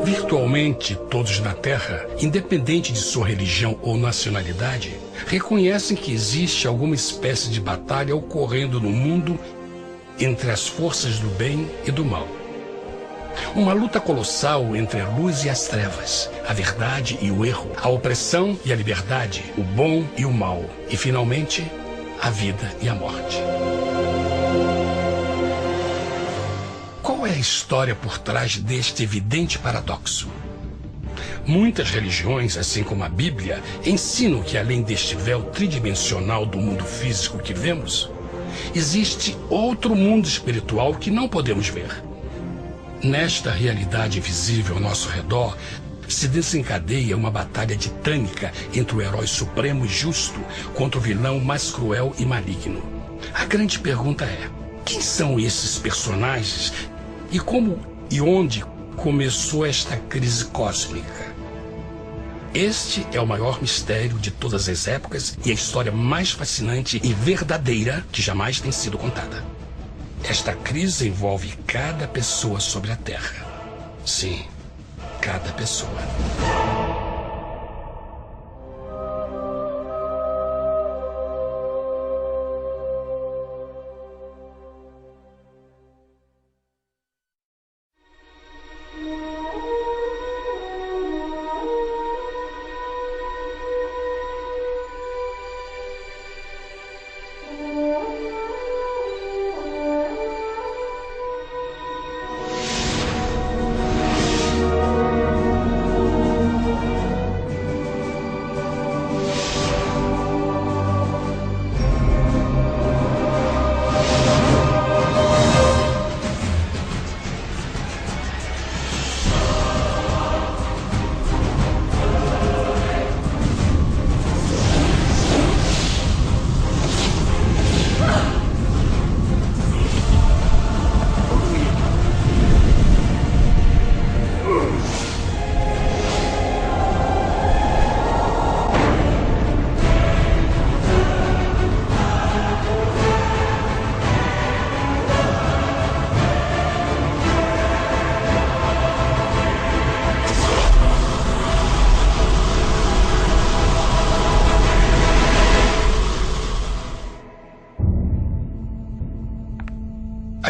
Virtualmente todos na Terra, independente de sua religião ou nacionalidade, reconhecem que existe alguma espécie de batalha ocorrendo no mundo entre as forças do bem e do mal. Uma luta colossal entre a luz e as trevas, a verdade e o erro, a opressão e a liberdade, o bom e o mal, e finalmente, a vida e a morte. Qual é a história por trás deste evidente paradoxo? Muitas religiões, assim como a Bíblia, ensinam que além deste véu tridimensional do mundo físico que vemos, existe outro mundo espiritual que não podemos ver. Nesta realidade visível ao nosso redor, se desencadeia uma batalha titânica entre o herói supremo e justo contra o vilão mais cruel e maligno. A grande pergunta é: quem são esses personagens e como e onde começou esta crise cósmica? Este é o maior mistério de todas as épocas e a história mais fascinante e verdadeira que jamais tem sido contada. Esta crise envolve cada pessoa sobre a Terra. Sim, cada pessoa.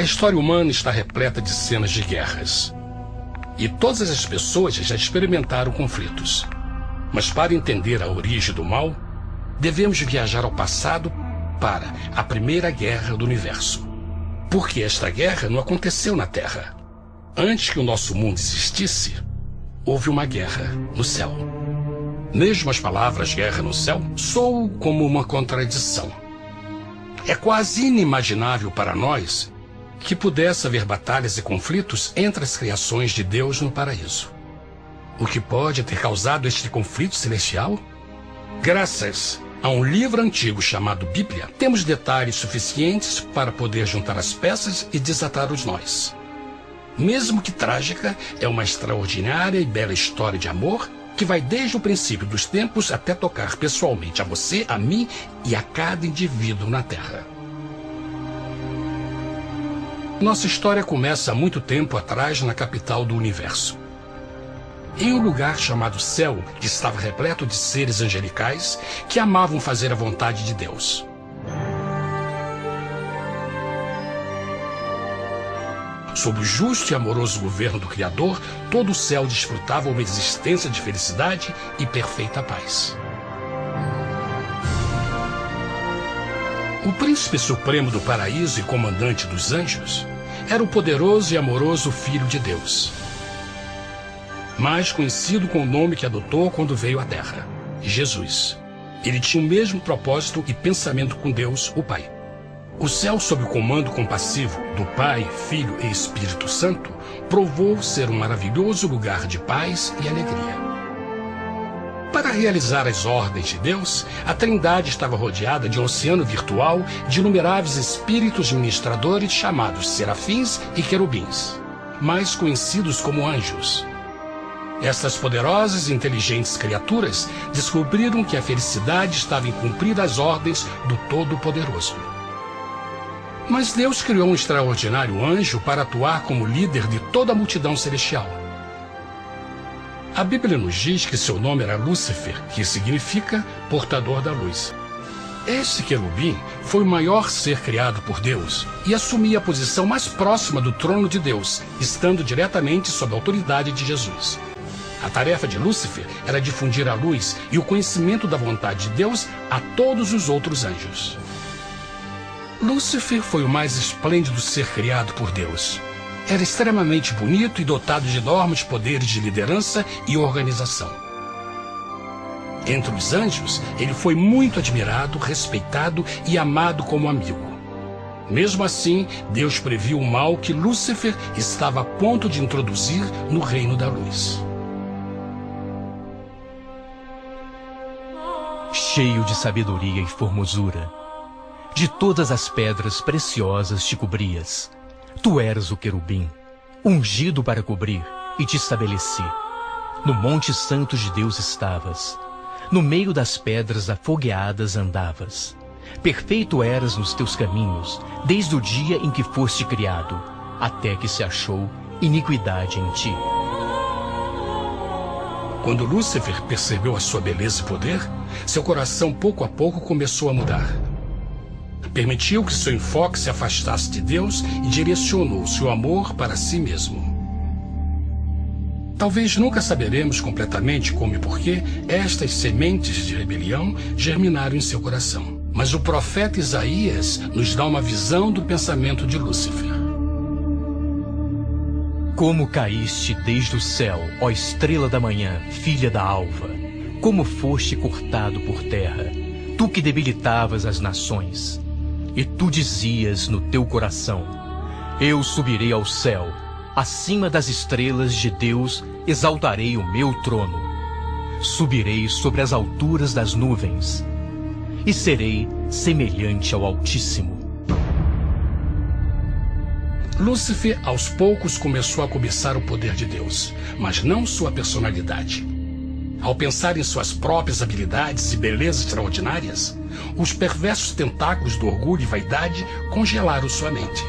A história humana está repleta de cenas de guerras. E todas as pessoas já experimentaram conflitos. Mas para entender a origem do mal, devemos viajar ao passado para a Primeira Guerra do Universo. Porque esta guerra não aconteceu na Terra. Antes que o nosso mundo existisse, houve uma guerra no céu. Mesmo as palavras guerra no céu soam como uma contradição. É quase inimaginável para nós que pudesse haver batalhas e conflitos entre as criações de Deus no paraíso. O que pode ter causado este conflito celestial? Graças a um livro antigo chamado Bíblia, temos detalhes suficientes para poder juntar as peças e desatar os nós. Mesmo que trágica, é uma extraordinária e bela história de amor que vai desde o princípio dos tempos até tocar pessoalmente a você, a mim e a cada indivíduo na Terra. Nossa história começa há muito tempo atrás na capital do universo. Em um lugar chamado Céu, que estava repleto de seres angelicais que amavam fazer a vontade de Deus. Sob o justo e amoroso governo do Criador, todo o céu desfrutava uma existência de felicidade e perfeita paz. O príncipe supremo do paraíso e comandante dos anjos era o poderoso e amoroso Filho de Deus, mais conhecido com o nome que adotou quando veio à Terra, Jesus. Ele tinha o mesmo propósito e pensamento com Deus, o Pai. O céu, sob o comando compassivo do Pai, Filho e Espírito Santo, provou ser um maravilhoso lugar de paz e alegria. Para realizar as ordens de Deus, a Trindade estava rodeada de um oceano virtual de inumeráveis espíritos ministradores chamados serafins e querubins, mais conhecidos como anjos. Essas poderosas e inteligentes criaturas descobriram que a felicidade estava em cumprir as ordens do Todo-Poderoso. Mas Deus criou um extraordinário anjo para atuar como líder de toda a multidão celestial. A Bíblia nos diz que seu nome era Lúcifer, que significa portador da luz. Este querubim foi o maior ser criado por Deus e assumia a posição mais próxima do trono de Deus, estando diretamente sob a autoridade de Jesus. A tarefa de Lúcifer era difundir a luz e o conhecimento da vontade de Deus a todos os outros anjos. Lúcifer foi o mais esplêndido ser criado por Deus. Era extremamente bonito e dotado de enormes poderes de liderança e organização. Entre os anjos, ele foi muito admirado, respeitado e amado como amigo. Mesmo assim, Deus previu o mal que Lúcifer estava a ponto de introduzir no reino da luz. Cheio de sabedoria e formosura, de todas as pedras preciosas te cobrias. Tu eras o querubim, ungido para cobrir, e te estabeleci. No monte santo de Deus estavas. No meio das pedras afogueadas andavas. Perfeito eras nos teus caminhos, desde o dia em que foste criado, até que se achou iniquidade em ti. Quando Lúcifer percebeu a sua beleza e poder, seu coração pouco a pouco começou a mudar. Permitiu que seu enfoque se afastasse de Deus e direcionou seu amor para si mesmo. Talvez nunca saberemos completamente como e porquê estas sementes de rebelião germinaram em seu coração. Mas o profeta Isaías nos dá uma visão do pensamento de Lúcifer. Como caíste desde o céu, ó estrela da manhã, filha da alva, como foste cortado por terra, tu que debilitavas as nações. E tu dizias no teu coração: eu subirei ao céu, acima das estrelas de Deus exaltarei o meu trono. Subirei sobre as alturas das nuvens, e serei semelhante ao Altíssimo. Lúcifer, aos poucos, começou a cobiçar o poder de Deus, mas não sua personalidade. Ao pensar em suas próprias habilidades e belezas extraordinárias, os perversos tentáculos do orgulho e vaidade congelaram sua mente.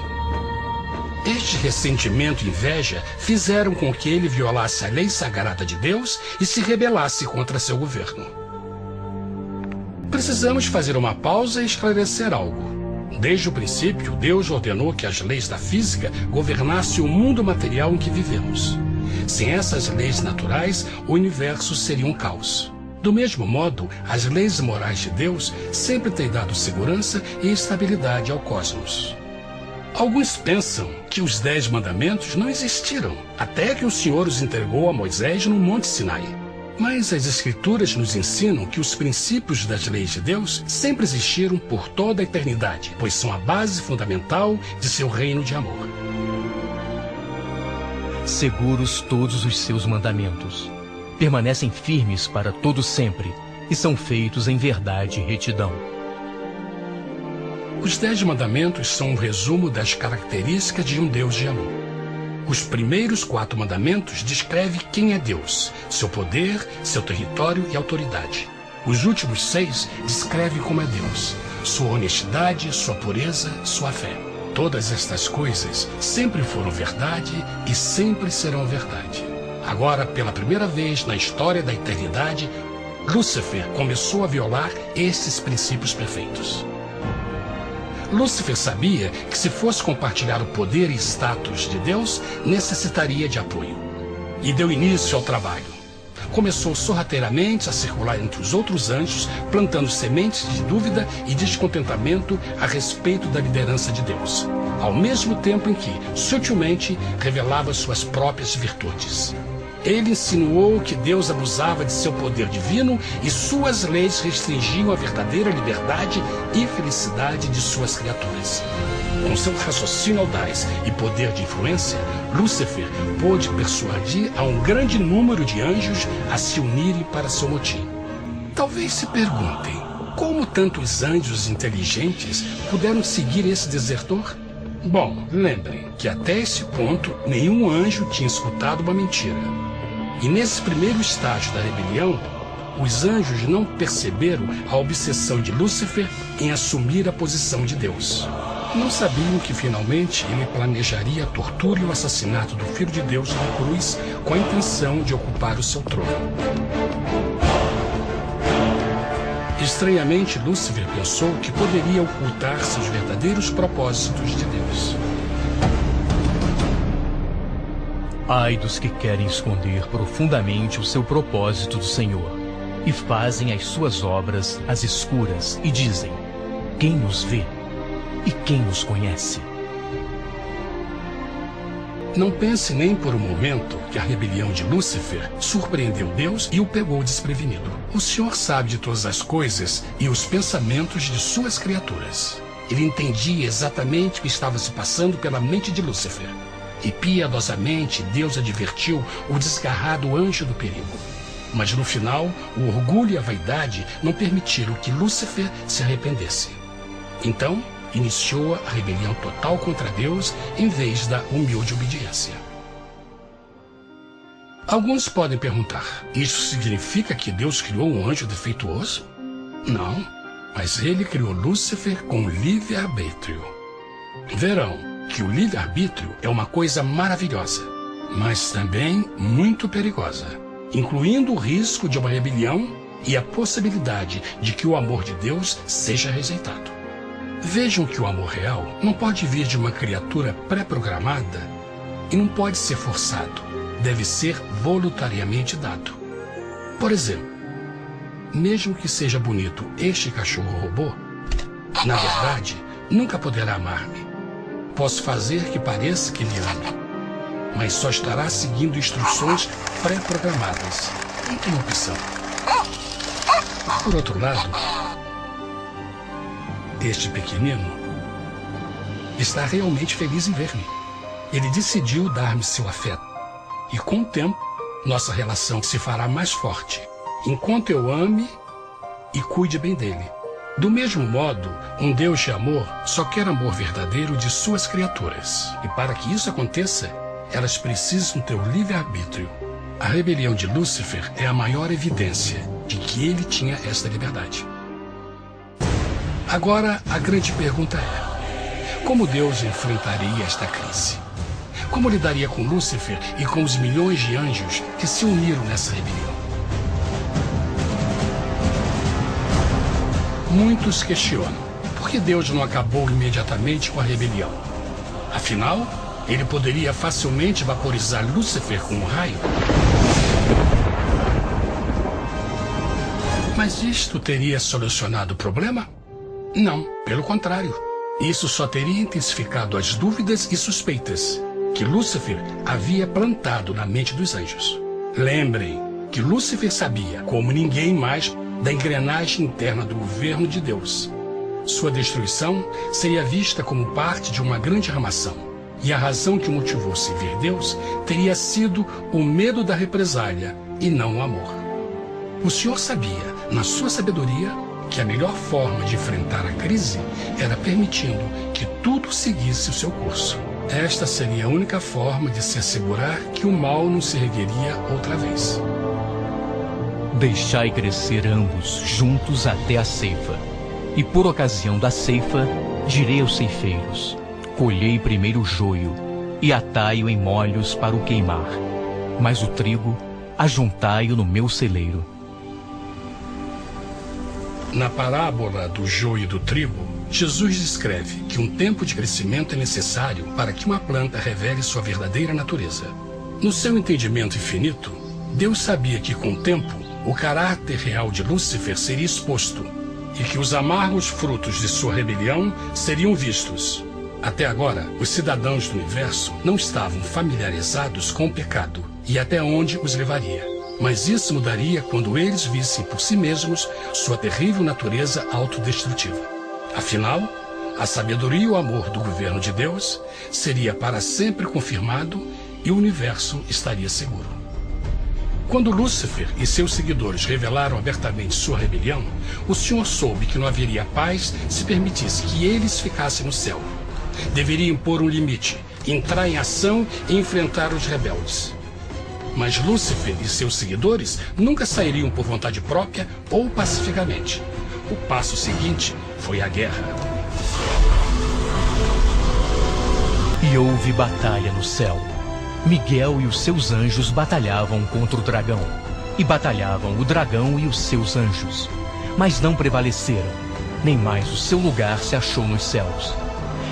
Este ressentimento e inveja fizeram com que ele violasse a lei sagrada de Deus e se rebelasse contra seu governo. Precisamos fazer uma pausa e esclarecer algo. Desde o princípio, Deus ordenou que as leis da física governassem o mundo material em que vivemos. Sem essas leis naturais, o universo seria um caos. Do mesmo modo, as leis morais de Deus sempre têm dado segurança e estabilidade ao cosmos. Alguns pensam que os 10 mandamentos não existiram, até que o Senhor os entregou a Moisés no Monte Sinai. Mas as Escrituras nos ensinam que os princípios das leis de Deus sempre existiram por toda a eternidade, pois são a base fundamental de seu reino de amor. Seguros todos os seus mandamentos, permanecem firmes para todo sempre e são feitos em verdade e retidão. Os 10 mandamentos são um resumo das características de um Deus de amor. Os primeiros 4 mandamentos descrevem quem é Deus, seu poder, seu território e autoridade. Os últimos 6 descrevem como é Deus, sua honestidade, sua pureza, sua fé. Todas estas coisas sempre foram verdade e sempre serão verdade. Agora, pela primeira vez na história da eternidade, Lúcifer começou a violar esses princípios perfeitos. Lúcifer sabia que se fosse compartilhar o poder e status de Deus, necessitaria de apoio. E deu início ao trabalho. Começou sorrateiramente a circular entre os outros anjos, plantando sementes de dúvida e descontentamento a respeito da liderança de Deus, ao mesmo tempo em que, sutilmente, revelava suas próprias virtudes. Ele insinuou que Deus abusava de seu poder divino e suas leis restringiam a verdadeira liberdade e felicidade de suas criaturas. Com seu raciocínio audaz e poder de influência, Lúcifer pôde persuadir a um grande número de anjos a se unirem para seu motim. Talvez se perguntem, como tantos anjos inteligentes puderam seguir esse desertor? Bom, lembrem que até esse ponto nenhum anjo tinha escutado uma mentira. E nesse primeiro estágio da rebelião, os anjos não perceberam a obsessão de Lúcifer em assumir a posição de Deus. Não sabiam que finalmente ele planejaria a tortura e o assassinato do Filho de Deus na cruz com a intenção de ocupar o seu trono. Estranhamente, Lúcifer pensou que poderia ocultar seus verdadeiros propósitos de Deus. Ai dos que querem esconder profundamente o seu propósito do Senhor e fazem as suas obras às escuras e dizem: quem nos vê e quem nos conhece? Não pense nem por um momento que a rebelião de Lúcifer surpreendeu Deus e o pegou desprevenido. O Senhor sabe de todas as coisas e os pensamentos de suas criaturas. Ele entendia exatamente o que estava se passando pela mente de Lúcifer. E piedosamente Deus advertiu o desgarrado anjo do perigo. Mas no final, o orgulho e a vaidade não permitiram que Lúcifer se arrependesse. Então, iniciou a rebelião total contra Deus em vez da humilde obediência. Alguns podem perguntar: isso significa que Deus criou um anjo defeituoso? Não, mas ele criou Lúcifer com livre-arbítrio. Verão que o livre-arbítrio é uma coisa maravilhosa, mas também muito perigosa, incluindo o risco de uma rebelião e a possibilidade de que o amor de Deus seja rejeitado. Vejam que o amor real não pode vir de uma criatura pré-programada e não pode ser forçado, deve ser voluntariamente dado. Por exemplo, mesmo que seja bonito este cachorro robô, na verdade, nunca poderá amar-me. Posso fazer que pareça que me ama, mas só estará seguindo instruções pré-programadas. Não tem opção. Por outro lado, este pequenino está realmente feliz em ver-me. Ele decidiu dar-me seu afeto. E com o tempo, nossa relação se fará mais forte, enquanto eu ame e cuide bem dele. Do mesmo modo, um Deus de amor só quer amor verdadeiro de suas criaturas. E para que isso aconteça, elas precisam ter o livre-arbítrio. A rebelião de Lúcifer é a maior evidência de que ele tinha esta liberdade. Agora, a grande pergunta é: como Deus enfrentaria esta crise? Como lidaria com Lúcifer e com os milhões de anjos que se uniram nessa rebelião? Muitos questionam: por que Deus não acabou imediatamente com a rebelião? Afinal, ele poderia facilmente vaporizar Lúcifer com um raio. Mas isto teria solucionado o problema? Não, pelo contrário. Isso só teria intensificado as dúvidas e suspeitas que Lúcifer havia plantado na mente dos anjos. Lembrem que Lúcifer sabia, como ninguém mais, da engrenagem interna do governo de Deus. Sua destruição seria vista como parte de uma grande armação. E a razão que motivou servir Deus teria sido o medo da represália e não o amor. O Senhor sabia, na sua sabedoria, que a melhor forma de enfrentar a crise era permitindo que tudo seguisse o seu curso. Esta seria a única forma de se assegurar que o mal não se ergueria outra vez. Deixai crescer ambos juntos até a ceifa. E por ocasião da ceifa, direi aos ceifeiros: colhei primeiro o joio e atai-o em molhos para o queimar, mas o trigo ajuntai-o no meu celeiro. Na parábola do joio e do trigo, Jesus descreve que um tempo de crescimento é necessário para que uma planta revele sua verdadeira natureza. No seu entendimento infinito, Deus sabia que com o tempo, o caráter real de Lúcifer seria exposto e que os amargos frutos de sua rebelião seriam vistos. Até agora, os cidadãos do universo não estavam familiarizados com o pecado e até onde os levaria. Mas isso mudaria quando eles vissem por si mesmos sua terrível natureza autodestrutiva. Afinal, a sabedoria e o amor do governo de Deus seria para sempre confirmado e o universo estaria seguro. Quando Lúcifer e seus seguidores revelaram abertamente sua rebelião, o Senhor soube que não haveria paz se permitisse que eles ficassem no céu. Deveria impor um limite, entrar em ação e enfrentar os rebeldes. Mas Lúcifer e seus seguidores nunca sairiam por vontade própria ou pacificamente. O passo seguinte foi a guerra. E houve batalha no céu. Miguel e os seus anjos batalhavam contra o dragão. E batalhavam o dragão e os seus anjos. Mas não prevaleceram, nem mais o seu lugar se achou nos céus.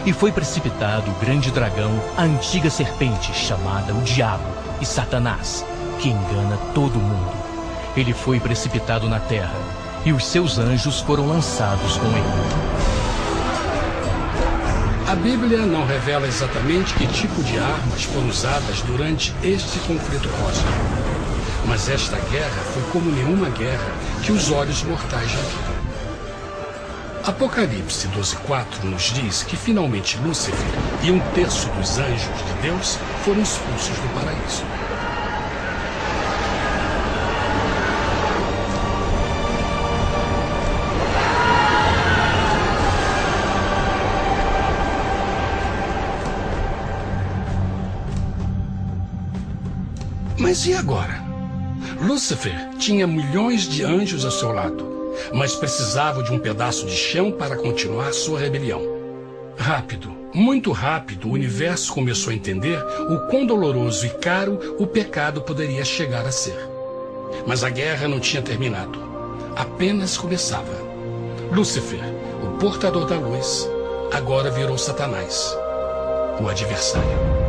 E foi precipitado o grande dragão, a antiga serpente, chamada o Diabo e Satanás, que engana todo mundo. Ele foi precipitado na terra, e os seus anjos foram lançados com ele. A Bíblia não revela exatamente que tipo de armas foram usadas durante este conflito cósmico. Mas esta guerra foi como nenhuma guerra que os olhos mortais já viram. Apocalipse 12:4 nos diz que finalmente Lúcifer e 1/3 dos anjos de Deus foram expulsos do paraíso. Mas e agora? Lúcifer tinha milhões de anjos ao seu lado, mas precisava de um pedaço de chão para continuar sua rebelião. Rápido, muito rápido, o universo começou a entender o quão doloroso e caro o pecado poderia chegar a ser. Mas a guerra não tinha terminado, apenas começava. Lúcifer, o portador da luz, agora virou Satanás, o adversário.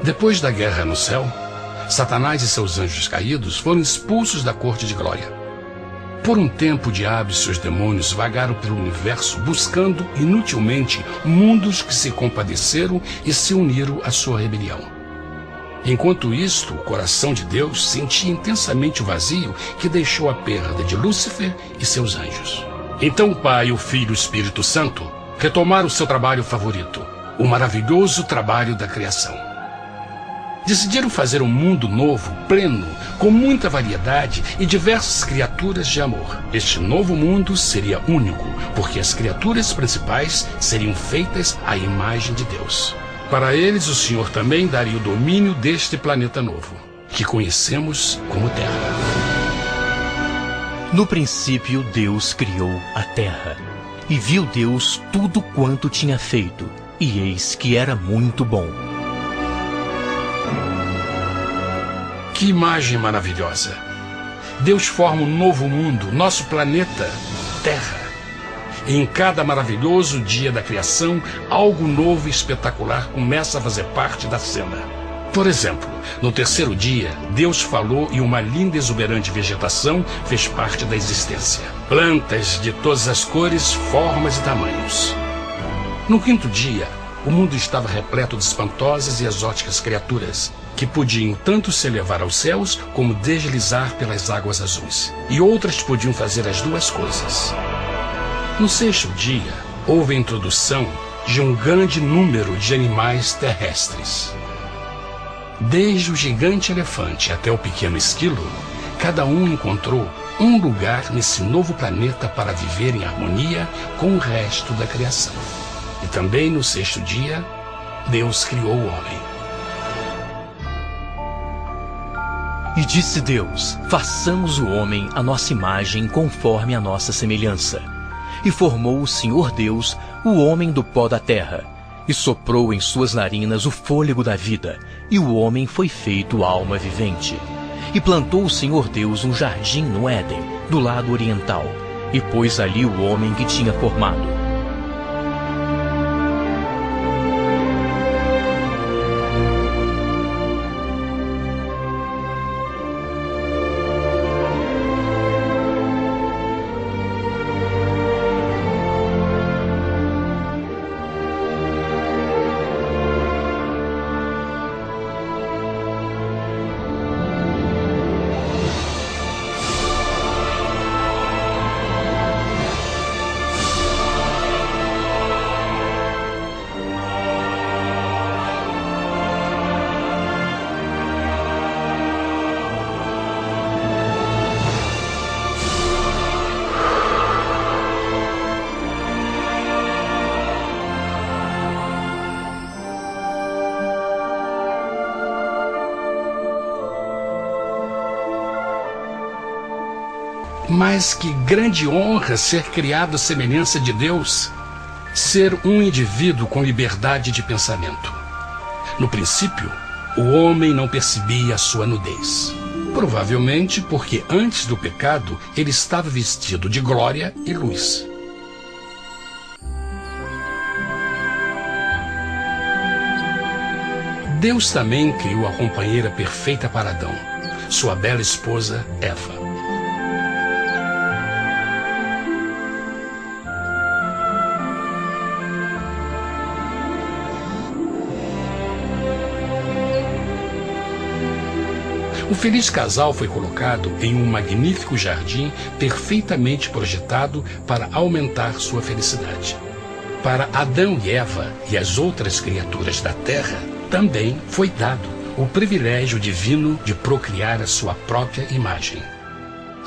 Depois da guerra no céu, Satanás e seus anjos caídos foram expulsos da corte de glória. Por um tempo, o diabo e seus demônios vagaram pelo universo buscando inutilmente mundos que se compadeceram e se uniram à sua rebelião. Enquanto isto, o coração de Deus sentia intensamente o vazio que deixou a perda de Lúcifer e seus anjos. Então o Pai, o Filho e o Espírito Santo retomaram seu trabalho favorito, o maravilhoso trabalho da criação. Decidiram fazer um mundo novo, pleno, com muita variedade e diversas criaturas de amor. Este novo mundo seria único, porque as criaturas principais seriam feitas à imagem de Deus. Para eles, o Senhor também daria o domínio deste planeta novo, que conhecemos como Terra. No princípio, Deus criou a terra. E viu Deus tudo quanto tinha feito, e eis que era muito bom. Que imagem maravilhosa! Deus forma um novo mundo, nosso planeta, Terra. E em cada maravilhoso dia da criação, algo novo e espetacular começa a fazer parte da cena. Por exemplo, no terceiro dia, Deus falou e uma linda e exuberante vegetação fez parte da existência. Plantas de todas as cores, formas e tamanhos. No quinto dia, o mundo estava repleto de espantosas e exóticas criaturas, que podiam tanto se elevar aos céus como deslizar pelas águas azuis. E outras podiam fazer as duas coisas. No sexto dia, houve a introdução de um grande número de animais terrestres. Desde o gigante elefante até o pequeno esquilo, cada um encontrou um lugar nesse novo planeta para viver em harmonia com o resto da criação. E também no sexto dia, Deus criou o homem. E disse Deus: façamos o homem à nossa imagem, conforme a nossa semelhança. E formou o Senhor Deus o homem do pó da terra, e soprou em suas narinas o fôlego da vida, e o homem foi feito alma vivente. E plantou o Senhor Deus um jardim no Éden, do lado oriental, e pôs ali o homem que tinha formado. Mas que grande honra ser criado à semelhança de Deus, ser um indivíduo com liberdade de pensamento. No princípio, o homem não percebia a sua nudez. Provavelmente porque antes do pecado ele estava vestido de glória e luz. Deus também criou a companheira perfeita para Adão, sua bela esposa Eva. O feliz casal foi colocado em um magnífico jardim perfeitamente projetado para aumentar sua felicidade. Para Adão e Eva e as outras criaturas da terra, também foi dado o privilégio divino de procriar a sua própria imagem.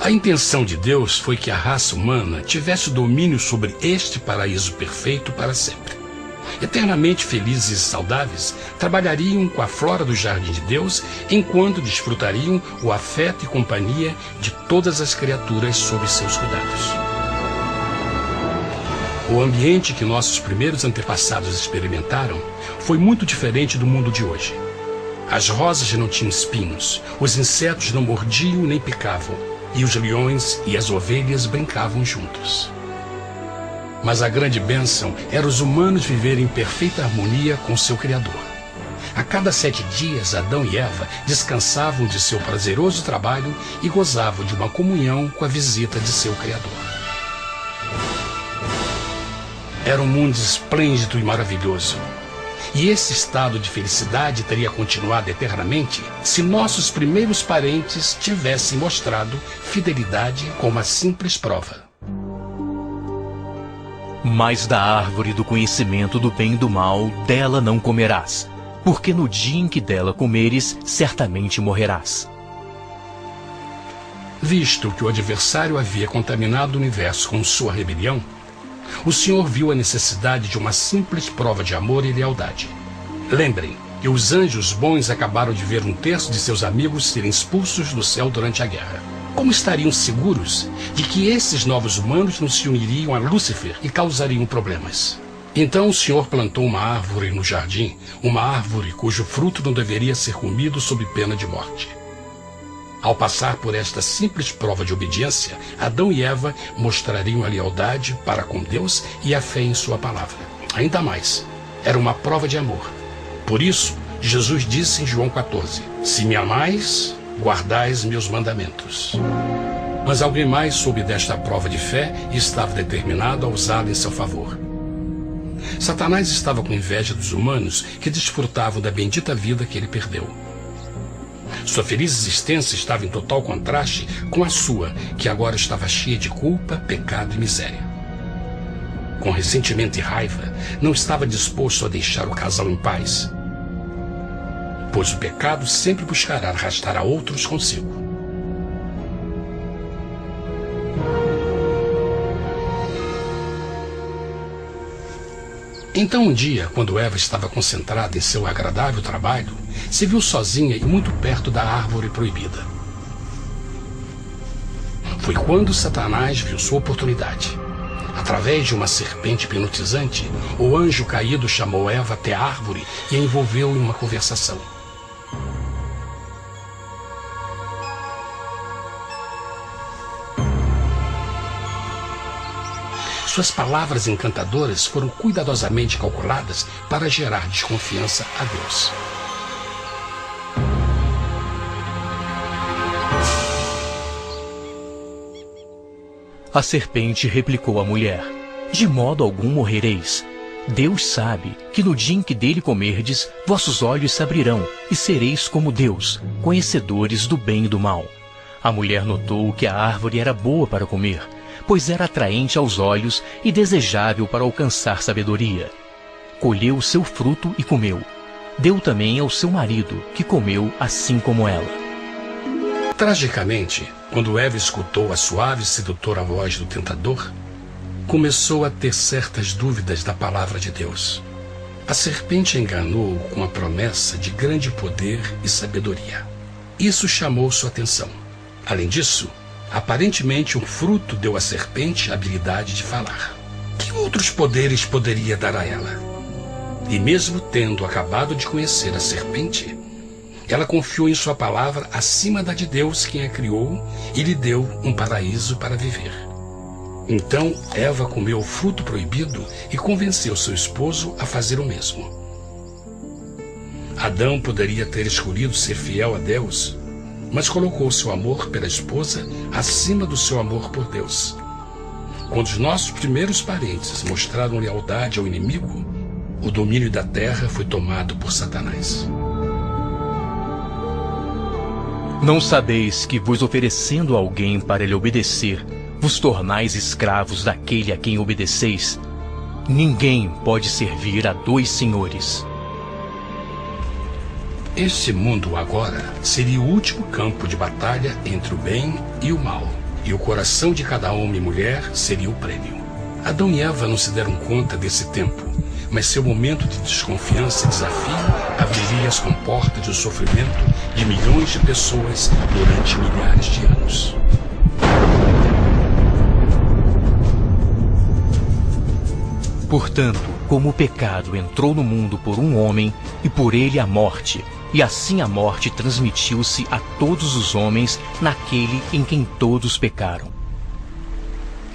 A intenção de Deus foi que a raça humana tivesse domínio sobre este paraíso perfeito para sempre. Eternamente felizes e saudáveis, trabalhariam com a flora do jardim de Deus, enquanto desfrutariam o afeto e companhia de todas as criaturas sob seus cuidados. O ambiente que nossos primeiros antepassados experimentaram foi muito diferente do mundo de hoje. As rosas não tinham espinhos, os insetos não mordiam nem picavam, e os leões e as ovelhas brincavam juntos. Mas a grande bênção era os humanos viverem em perfeita harmonia com seu Criador. A cada 7 dias, Adão e Eva descansavam de seu prazeroso trabalho e gozavam de uma comunhão com a visita de seu Criador. Era um mundo esplêndido e maravilhoso. E esse estado de felicidade teria continuado eternamente se nossos primeiros parentes tivessem mostrado fidelidade com uma simples prova. Mas da árvore do conhecimento do bem e do mal, dela não comerás, porque no dia em que dela comeres, certamente morrerás. Visto que o adversário havia contaminado o universo com sua rebelião, o Senhor viu a necessidade de uma simples prova de amor e lealdade. Lembrem que os anjos bons acabaram de ver 1/3 de seus amigos serem expulsos do céu durante a guerra. Como estariam seguros de que esses novos humanos não se uniriam a Lúcifer e causariam problemas? Então o Senhor plantou uma árvore no jardim, uma árvore cujo fruto não deveria ser comido sob pena de morte. Ao passar por esta simples prova de obediência, Adão e Eva mostrariam a lealdade para com Deus e a fé em sua palavra. Ainda mais, era uma prova de amor. Por isso, Jesus disse em João 14, se me amais, guardais meus mandamentos. Mas alguém mais soube desta prova de fé e estava determinado a usá-la em seu favor. Satanás estava com inveja dos humanos que desfrutavam da bendita vida que ele perdeu. Sua feliz existência estava em total contraste com a sua, que agora estava cheia de culpa, pecado e miséria. Com ressentimento e raiva, não estava disposto a deixar o casal em paz, pois o pecado sempre buscará arrastar a outros consigo. Então um dia, quando Eva estava concentrada em seu agradável trabalho, se viu sozinha e muito perto da árvore proibida. Foi quando Satanás viu sua oportunidade. Através de uma serpente hipnotizante, o anjo caído chamou Eva até a árvore e a envolveu em uma conversação. Suas palavras encantadoras foram cuidadosamente calculadas para gerar desconfiança a Deus. A serpente replicou à mulher, de modo algum morrereis. Deus sabe que no dia em que dele comerdes, vossos olhos se abrirão e sereis como Deus, conhecedores do bem e do mal. A mulher notou que a árvore era boa para comer, pois era atraente aos olhos e desejável para alcançar sabedoria. Colheu o seu fruto e comeu. Deu também ao seu marido, que comeu assim como ela. Tragicamente, quando Eva escutou a suave e sedutora voz do tentador, começou a ter certas dúvidas da palavra de Deus. A serpente enganou-o com a promessa de grande poder e sabedoria. Isso chamou sua atenção. Além disso, Aparentemente, um fruto deu à serpente a habilidade de falar. Que outros poderes poderia dar a ela? E mesmo tendo acabado de conhecer a serpente, ela confiou em sua palavra acima da de Deus, quem a criou, e lhe deu um paraíso para viver. Então Eva comeu o fruto proibido e convenceu seu esposo a fazer o mesmo. Adão poderia ter escolhido ser fiel a Deus, mas colocou seu amor pela esposa acima do seu amor por Deus. Quando os nossos primeiros parentes mostraram lealdade ao inimigo, o domínio da terra foi tomado por Satanás. Não sabeis que, vos oferecendo a alguém para lhe obedecer, vos tornais escravos daquele a quem obedeceis? Ninguém pode servir a dois senhores. Este mundo agora seria o último campo de batalha entre o bem e o mal, e o coração de cada homem e mulher seria o prêmio. Adão e Eva não se deram conta desse tempo, mas seu momento de desconfiança e desafio abriria as comportas do sofrimento de milhões de pessoas durante milhares de anos. Portanto, como o pecado entrou no mundo por um homem, e por ele a morte, e assim a morte transmitiu-se a todos os homens naquele em quem todos pecaram.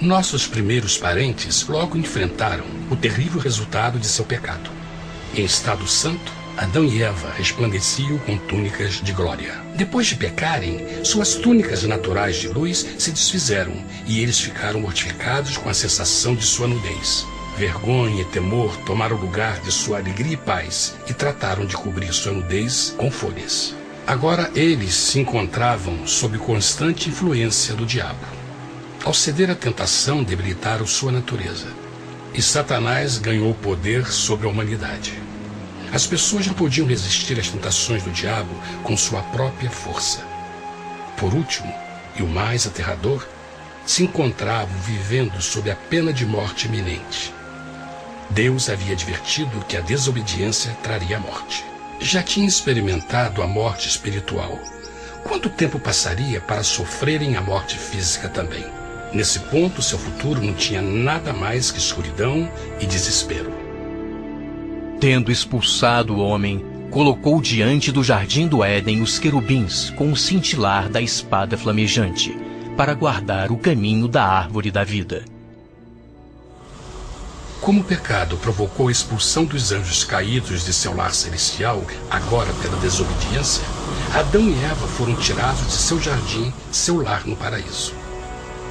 Nossos primeiros parentes logo enfrentaram o terrível resultado de seu pecado. Em estado santo, Adão e Eva resplandeciam com túnicas de glória. Depois de pecarem, suas túnicas naturais de luz se desfizeram e eles ficaram mortificados com a sensação de sua nudez. Vergonha e temor tomaram o lugar de sua alegria e paz e trataram de cobrir sua nudez com folhas. Agora eles se encontravam sob constante influência do diabo. Ao ceder à tentação, debilitaram sua natureza. E Satanás ganhou poder sobre a humanidade. As pessoas não podiam resistir às tentações do diabo com sua própria força. Por último, e o mais aterrador, se encontravam vivendo sob a pena de morte iminente. Deus havia advertido que a desobediência traria a morte. Já tinha experimentado a morte espiritual. Quanto tempo passaria para sofrerem a morte física também? Nesse ponto, seu futuro não tinha nada mais que escuridão e desespero. Tendo expulsado o homem, colocou diante do jardim do Éden os querubins com o cintilar da espada flamejante, para guardar o caminho da árvore da vida. Como o pecado provocou a expulsão dos anjos caídos de seu lar celestial, agora pela desobediência, Adão e Eva foram tirados de seu jardim, seu lar no paraíso.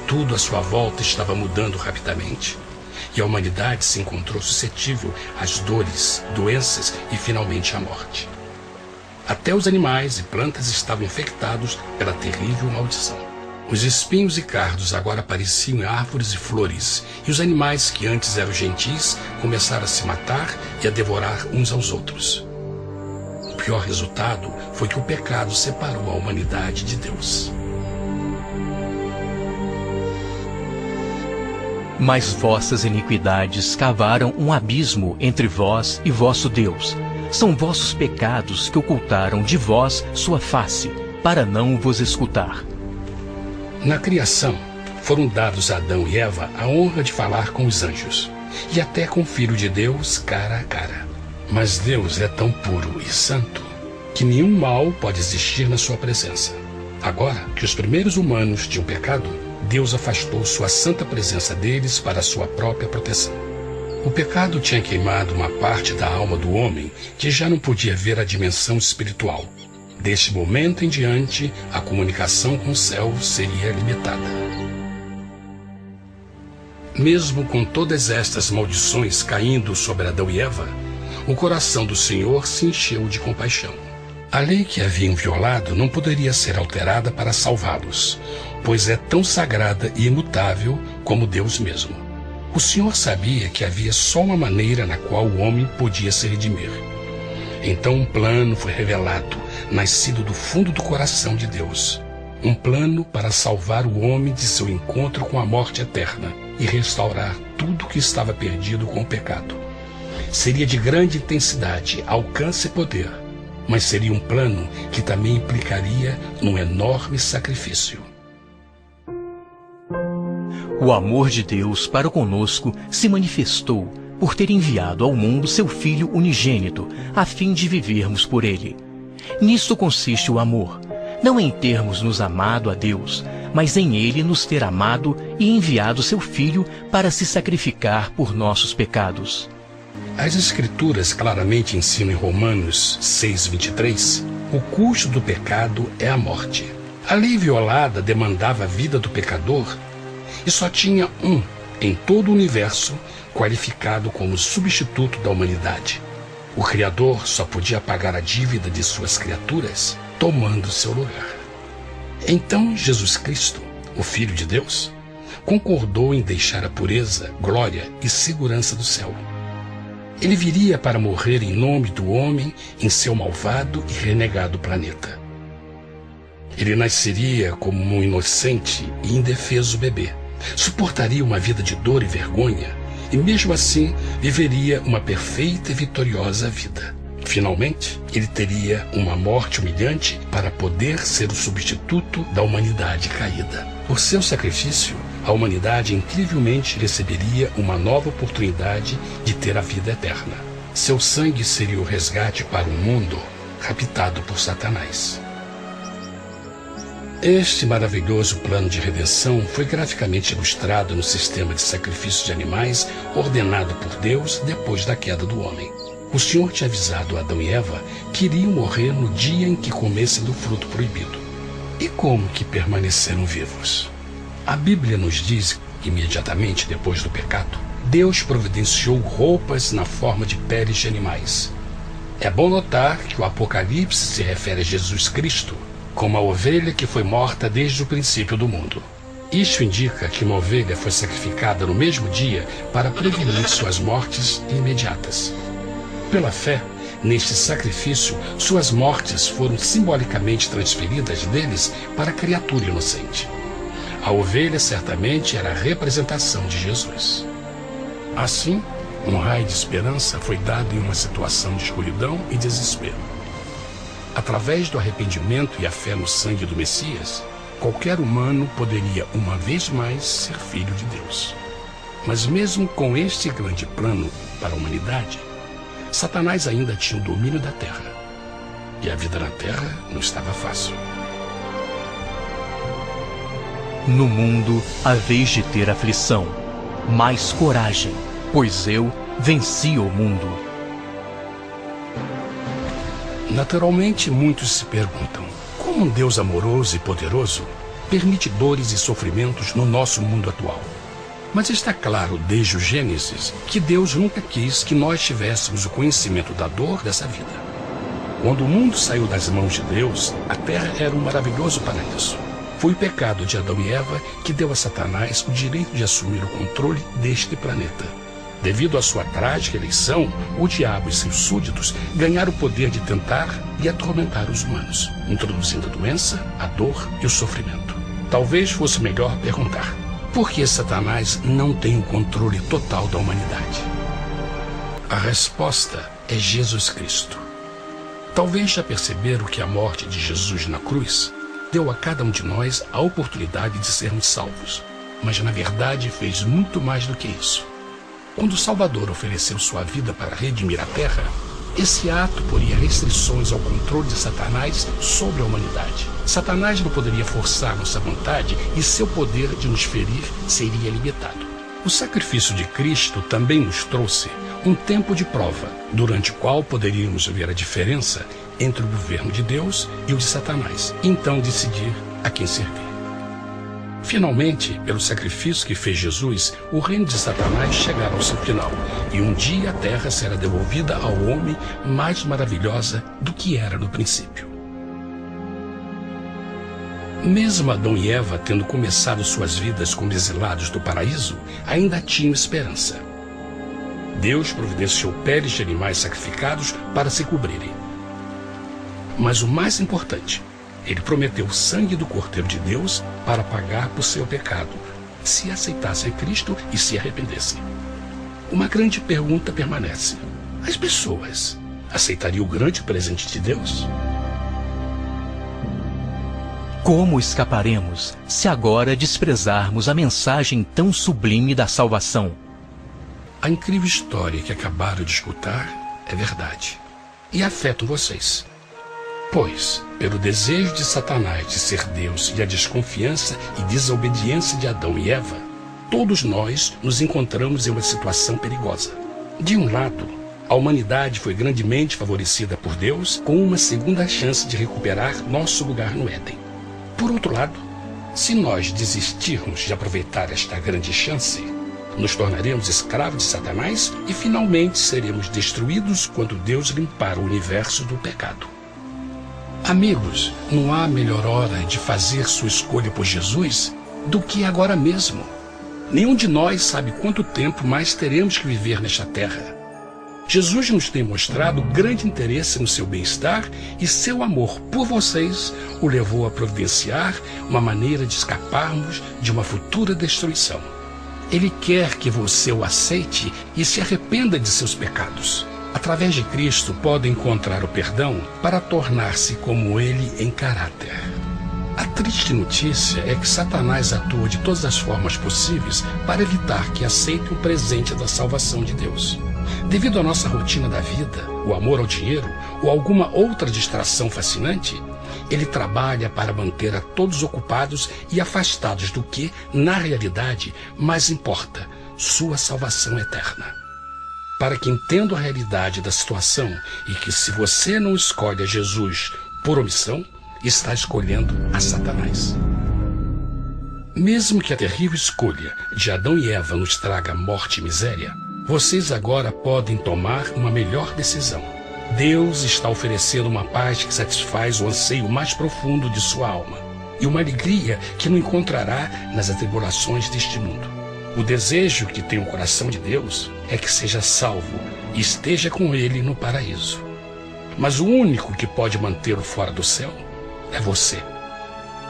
Tudo à sua volta estava mudando rapidamente, e a humanidade se encontrou suscetível às dores, doenças e finalmente à morte. Até os animais e plantas estavam infectados pela terrível maldição. Os espinhos e cardos agora pareciam árvores e flores, e os animais que antes eram gentis começaram a se matar e a devorar uns aos outros. O pior resultado foi que o pecado separou a humanidade de Deus. Mas vossas iniquidades cavaram um abismo entre vós e vosso Deus. São vossos pecados que ocultaram de vós sua face, para não vos escutar. Na criação, foram dados a Adão e Eva a honra de falar com os anjos, e até com o Filho de Deus cara a cara. Mas Deus é tão puro e santo que nenhum mal pode existir na sua presença. Agora que os primeiros humanos tinham pecado, Deus afastou sua santa presença deles para a sua própria proteção. O pecado tinha queimado uma parte da alma do homem que já não podia ver a dimensão espiritual. Deste momento em diante, a comunicação com o céu seria limitada. Mesmo com todas estas maldições caindo sobre Adão e Eva, o coração do Senhor se encheu de compaixão. A lei que haviam violado não poderia ser alterada para salvá-los, pois é tão sagrada e imutável como Deus mesmo. O Senhor sabia que havia só uma maneira na qual o homem podia se redimir. Então um plano foi revelado, nascido do fundo do coração de Deus. Um plano para salvar o homem de seu encontro com a morte eterna e restaurar tudo que estava perdido com o pecado. Seria de grande intensidade, alcance e poder, mas seria um plano que também implicaria num enorme sacrifício. O amor de Deus para conosco se manifestou por ter enviado ao mundo seu Filho unigênito, a fim de vivermos por ele. Nisto consiste o amor, não em termos nos amado a Deus, mas em ele nos ter amado e enviado seu Filho para se sacrificar por nossos pecados. As Escrituras claramente ensinam em Romanos 6:23, o custo do pecado é a morte. A lei violada demandava a vida do pecador e só tinha um em todo o universo qualificado como substituto da humanidade. O Criador só podia pagar a dívida de suas criaturas tomando seu lugar. Então Jesus Cristo, o Filho de Deus, concordou em deixar a pureza, glória e segurança do céu. Ele viria para morrer em nome do homem em seu malvado e renegado planeta. Ele nasceria como um inocente e indefeso bebê, suportaria uma vida de dor e vergonha e mesmo assim viveria uma perfeita e vitoriosa vida. Finalmente, ele teria uma morte humilhante para poder ser o substituto da humanidade caída. Por seu sacrifício, a humanidade incrivelmente receberia uma nova oportunidade de ter a vida eterna. Seu sangue seria o resgate para um mundo raptado por Satanás. Este maravilhoso plano de redenção foi graficamente ilustrado no sistema de sacrifício de animais ordenado por Deus depois da queda do homem. O Senhor tinha avisado Adão e Eva que iriam morrer no dia em que comessem do fruto proibido. E como que permaneceram vivos? A Bíblia nos diz que imediatamente depois do pecado, Deus providenciou roupas na forma de peles de animais. É bom notar que o Apocalipse se refere a Jesus Cristo como a ovelha que foi morta desde o princípio do mundo. Isto indica que uma ovelha foi sacrificada no mesmo dia para prevenir suas mortes imediatas. Pela fé, neste sacrifício, suas mortes foram simbolicamente transferidas deles para a criatura inocente. A ovelha certamente era a representação de Jesus. Assim, um raio de esperança foi dado em uma situação de escuridão e desespero. Através do arrependimento e a fé no sangue do Messias, qualquer humano poderia uma vez mais ser filho de Deus. Mas mesmo com este grande plano para a humanidade, Satanás ainda tinha o domínio da terra. E a vida na terra não estava fácil. No mundo haveis de ter aflição, mas coragem, pois eu venci o mundo. Naturalmente, muitos se perguntam, como um Deus amoroso e poderoso permite dores e sofrimentos no nosso mundo atual? Mas está claro desde o Gênesis que Deus nunca quis que nós tivéssemos o conhecimento da dor dessa vida. Quando o mundo saiu das mãos de Deus, a terra era um maravilhoso paraíso. Foi o pecado de Adão e Eva que deu a Satanás o direito de assumir o controle deste planeta. Devido à sua trágica eleição, o diabo e seus súditos ganharam o poder de tentar e atormentar os humanos, introduzindo a doença, a dor e o sofrimento. Talvez fosse melhor perguntar: por que Satanás não tem o controle total da humanidade? A resposta é Jesus Cristo. Talvez já perceberam que a morte de Jesus na cruz deu a cada um de nós a oportunidade de sermos salvos, mas na verdade fez muito mais do que isso. Quando o Salvador ofereceu sua vida para redimir a terra, esse ato poria restrições ao controle de Satanás sobre a humanidade. Satanás não poderia forçar nossa vontade e seu poder de nos ferir seria limitado. O sacrifício de Cristo também nos trouxe um tempo de prova, durante o qual poderíamos ver a diferença entre o governo de Deus e o de Satanás, e então decidir a quem servir. Finalmente, pelo sacrifício que fez Jesus, o reino de Satanás chegará ao seu final, e um dia a terra será devolvida ao homem mais maravilhosa do que era no princípio. Mesmo Adão e Eva tendo começado suas vidas como exilados do paraíso, ainda tinham esperança. Deus providenciou peles de animais sacrificados para se cobrirem. Mas o mais importante, Ele prometeu o sangue do Cordeiro de Deus para pagar por seu pecado, se aceitassem Cristo e se arrependessem. Uma grande pergunta permanece: as pessoas aceitariam o grande presente de Deus? Como escaparemos se agora desprezarmos a mensagem tão sublime da salvação? A incrível história que acabaram de escutar é verdade e afeta vocês. Pois, pelo desejo de Satanás de ser Deus e a desconfiança e desobediência de Adão e Eva, todos nós nos encontramos em uma situação perigosa. De um lado, a humanidade foi grandemente favorecida por Deus com uma segunda chance de recuperar nosso lugar no Éden. Por outro lado, se nós desistirmos de aproveitar esta grande chance, nos tornaremos escravos de Satanás e finalmente seremos destruídos quando Deus limpar o universo do pecado. Amigos, não há melhor hora de fazer sua escolha por Jesus do que agora mesmo. Nenhum de nós sabe quanto tempo mais teremos que viver nesta terra. Jesus nos tem mostrado grande interesse no seu bem-estar e seu amor por vocês o levou a providenciar uma maneira de escaparmos de uma futura destruição. Ele quer que você o aceite e se arrependa de seus pecados. Através de Cristo, pode encontrar o perdão para tornar-se como Ele em caráter. A triste notícia é que Satanás atua de todas as formas possíveis para evitar que aceite o presente da salvação de Deus. Devido à nossa rotina da vida, o amor ao dinheiro ou alguma outra distração fascinante, ele trabalha para manter a todos ocupados e afastados do que, na realidade, mais importa, sua salvação eterna. Para que entenda a realidade da situação e que se você não escolhe a Jesus por omissão, está escolhendo a Satanás. Mesmo que a terrível escolha de Adão e Eva nos traga morte e miséria, vocês agora podem tomar uma melhor decisão. Deus está oferecendo uma paz que satisfaz o anseio mais profundo de sua alma e uma alegria que não encontrará nas atribulações deste mundo. O desejo que tem o coração de Deus é que seja salvo e esteja com Ele no paraíso. Mas o único que pode mantê-lo fora do céu é você.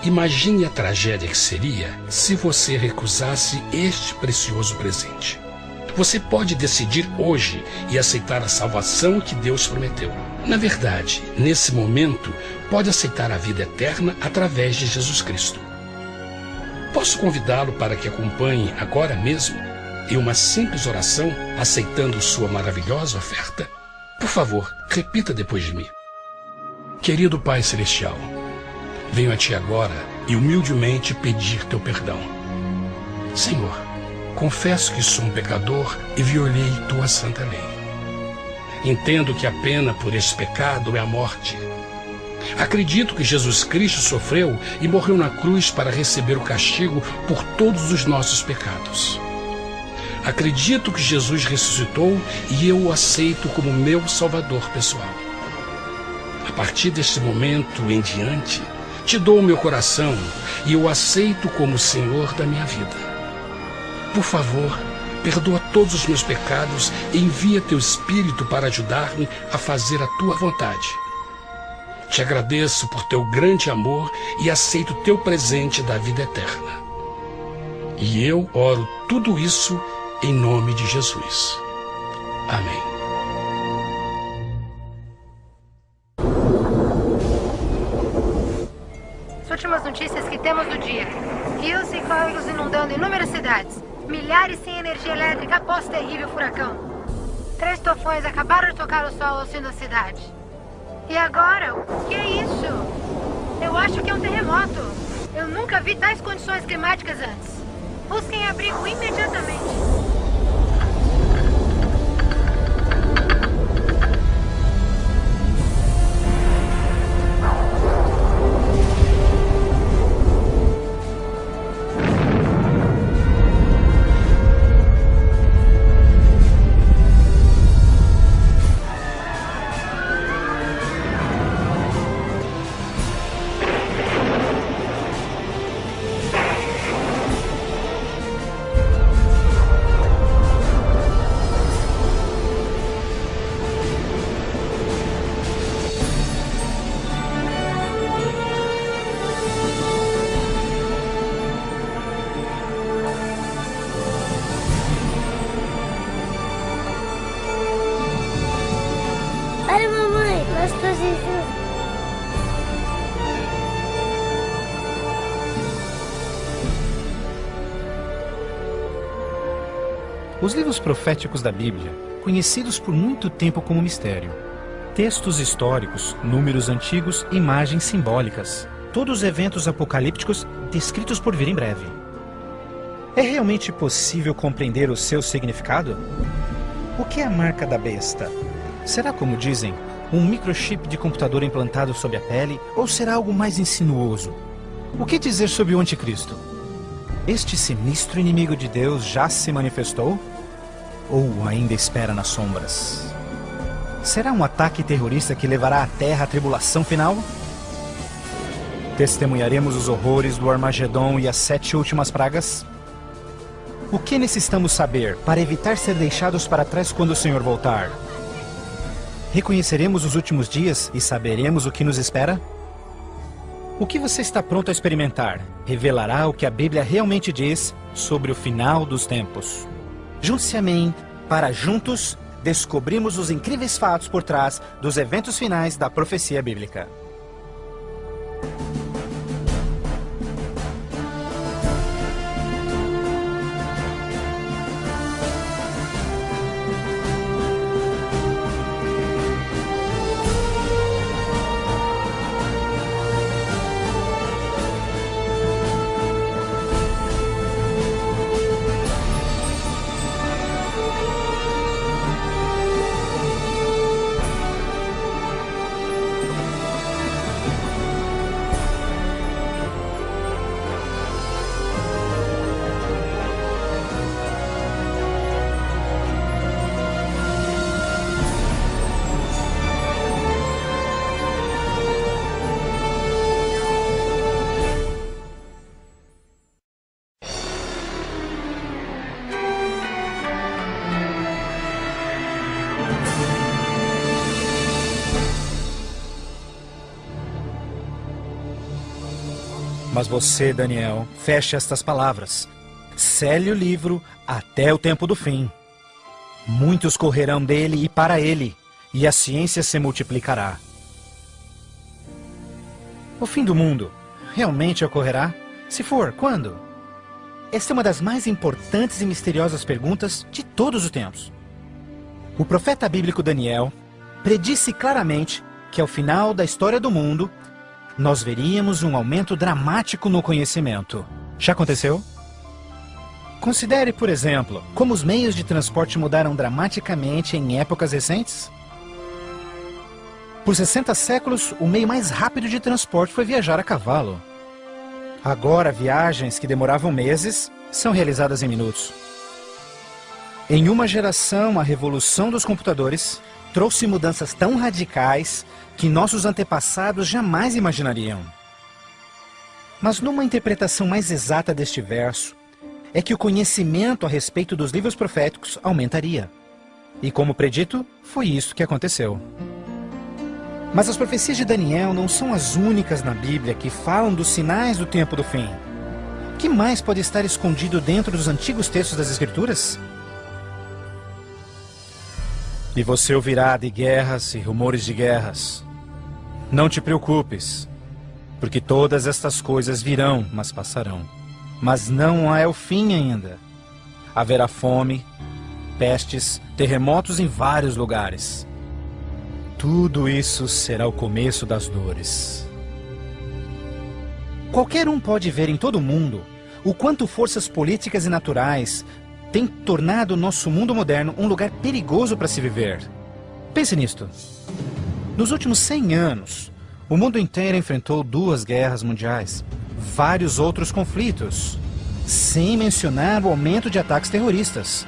Imagine a tragédia que seria se você recusasse este precioso presente. Você pode decidir hoje e aceitar a salvação que Deus prometeu. Na verdade, nesse momento, pode aceitar a vida eterna através de Jesus Cristo. Posso convidá-lo para que acompanhe agora mesmo em uma simples oração, aceitando sua maravilhosa oferta? Por favor, repita depois de mim. Querido Pai Celestial, venho a Ti agora e humildemente pedir Teu perdão. Senhor, confesso que sou um pecador e violei Tua santa lei. Entendo que a pena por esse pecado é a morte. Acredito que Jesus Cristo sofreu e morreu na cruz para receber o castigo por todos os nossos pecados. Acredito que Jesus ressuscitou e eu o aceito como meu Salvador pessoal. A partir deste momento em diante, Te dou o meu coração e eu o aceito como o Senhor da minha vida. Por favor, perdoa todos os meus pecados e envia Teu Espírito para ajudar-me a fazer a Tua vontade. Te agradeço por Teu grande amor e aceito Teu presente da vida eterna. E eu oro tudo isso em nome de Jesus. Amém. As últimas notícias que temos do dia. Rios e córregos inundando inúmeras cidades. Milhares sem energia elétrica após terrível furacão. 3 tufões acabaram de tocar o sol ao sul da cidade. E agora? O que é isso? Eu acho que é um terremoto. Eu nunca vi tais condições climáticas antes. Busquem abrigo imediatamente. Os livros proféticos da Bíblia, conhecidos por muito tempo como mistério. Textos históricos, números antigos, imagens simbólicas. Todos eventos apocalípticos descritos por vir em breve. É realmente possível compreender o seu significado? O que é a marca da besta? Será, como dizem, um microchip de computador implantado sob a pele, ou será algo mais insinuoso? O que dizer sobre o anticristo? Este sinistro inimigo de Deus já se manifestou? Ou ainda espera nas sombras? Será um ataque terrorista que levará a Terra à tribulação final? Testemunharemos os horrores do Armagedon e as 7 últimas pragas? O que necessitamos saber para evitar ser deixados para trás quando o Senhor voltar? Reconheceremos os últimos dias e saberemos o que nos espera? O que você está pronto a experimentar revelará o que a Bíblia realmente diz sobre o final dos tempos. Junte-se a mim para juntos descobrirmos os incríveis fatos por trás dos eventos finais da profecia bíblica. Mas você, Daniel, feche estas palavras. Cele o livro até o tempo do fim. Muitos correrão dele e para ele, e a ciência se multiplicará. O fim do mundo realmente ocorrerá? Se for, quando? Esta é uma das mais importantes e misteriosas perguntas de todos os tempos. O profeta bíblico Daniel predisse claramente que ao final da história do mundo, nós veríamos um aumento dramático no conhecimento. Já aconteceu? Considere, por exemplo, como os meios de transporte mudaram dramaticamente em épocas recentes. Por 60 séculos, o meio mais rápido de transporte foi viajar a cavalo. Agora, viagens que demoravam meses são realizadas em minutos. Em uma geração, a revolução dos computadores trouxe mudanças tão radicais que nossos antepassados jamais imaginariam. Mas numa interpretação mais exata deste verso, é que o conhecimento a respeito dos livros proféticos aumentaria. E como predito, foi isso que aconteceu. Mas as profecias de Daniel não são as únicas na Bíblia que falam dos sinais do tempo do fim. O que mais pode estar escondido dentro dos antigos textos das Escrituras? E você ouvirá de guerras e rumores de guerras. Não te preocupes, porque todas estas coisas virão, mas passarão. Mas não é o fim ainda. Haverá fome, pestes, terremotos em vários lugares. Tudo isso será o começo das dores. Qualquer um pode ver em todo o mundo o quanto forças políticas e naturais têm tornado o nosso mundo moderno um lugar perigoso para se viver. Pense nisto. Nos últimos 100 anos, o mundo inteiro enfrentou 2 guerras mundiais, vários outros conflitos, sem mencionar o aumento de ataques terroristas.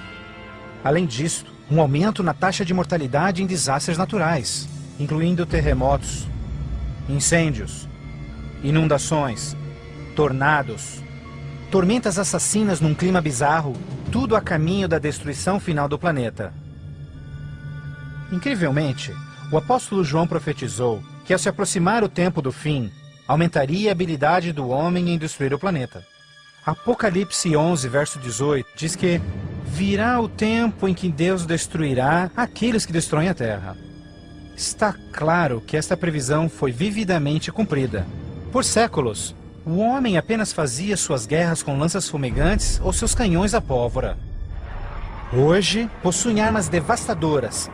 Além disso, um aumento na taxa de mortalidade em desastres naturais, incluindo terremotos, incêndios, inundações, tornados, tormentas assassinas num clima bizarro, tudo a caminho da destruição final do planeta. Incrivelmente, o apóstolo João profetizou que ao se aproximar o tempo do fim, aumentaria a habilidade do homem em destruir o planeta. Apocalipse 11, verso 18, diz que virá o tempo em que Deus destruirá aqueles que destroem a terra. Está claro que esta previsão foi vividamente cumprida. Por séculos, o homem apenas fazia suas guerras com lanças fumegantes ou seus canhões a pólvora. hoje possuem armas devastadoras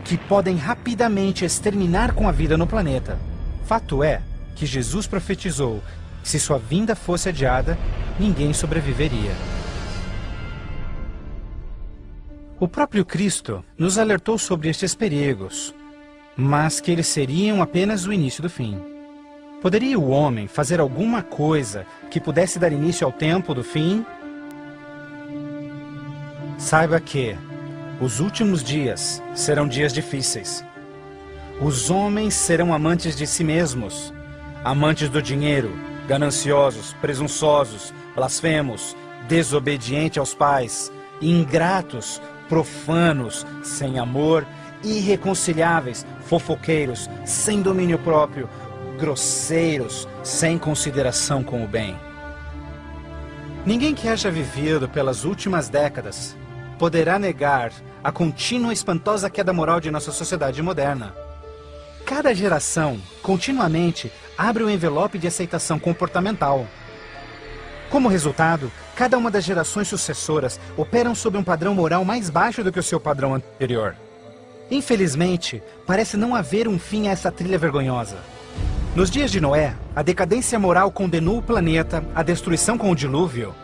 que podem rapidamente exterminar com a vida no planeta. Fato é que Jesus profetizou que se sua vinda fosse adiada, ninguém sobreviveria. O próprio Cristo nos alertou sobre estes perigos, mas que eles seriam apenas o início do fim. Poderia o homem fazer alguma coisa que pudesse dar início ao tempo do fim? Saiba que os últimos dias serão dias difíceis. Os homens serão amantes de si mesmos, amantes do dinheiro, gananciosos, presunçosos, blasfemos, desobedientes aos pais, ingratos, profanos, sem amor, irreconciliáveis, fofoqueiros, sem domínio próprio, grosseiros, sem consideração com o bem. Ninguém que haja vivido pelas últimas décadas poderá negar a contínua e espantosa queda moral de nossa sociedade moderna. Cada geração, continuamente, abre o envelope de aceitação comportamental. Como resultado, cada uma das gerações sucessoras operam sob um padrão moral mais baixo do que o seu padrão anterior. Infelizmente, parece não haver um fim a essa trilha vergonhosa. Nos dias de Noé, a decadência moral condenou o planeta à destruição com o dilúvio.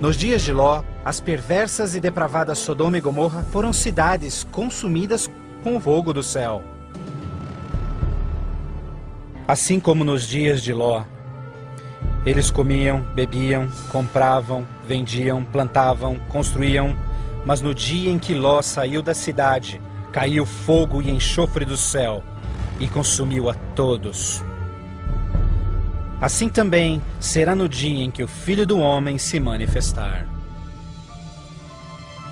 Nos dias de Ló, as perversas e depravadas Sodoma e Gomorra foram cidades consumidas com o fogo do céu. Assim como nos dias de Ló, eles comiam, bebiam, compravam, vendiam, plantavam, construíam, mas no dia em que Ló saiu da cidade, caiu fogo e enxofre do céu e consumiu a todos. Assim também será no dia em que o Filho do Homem se manifestar.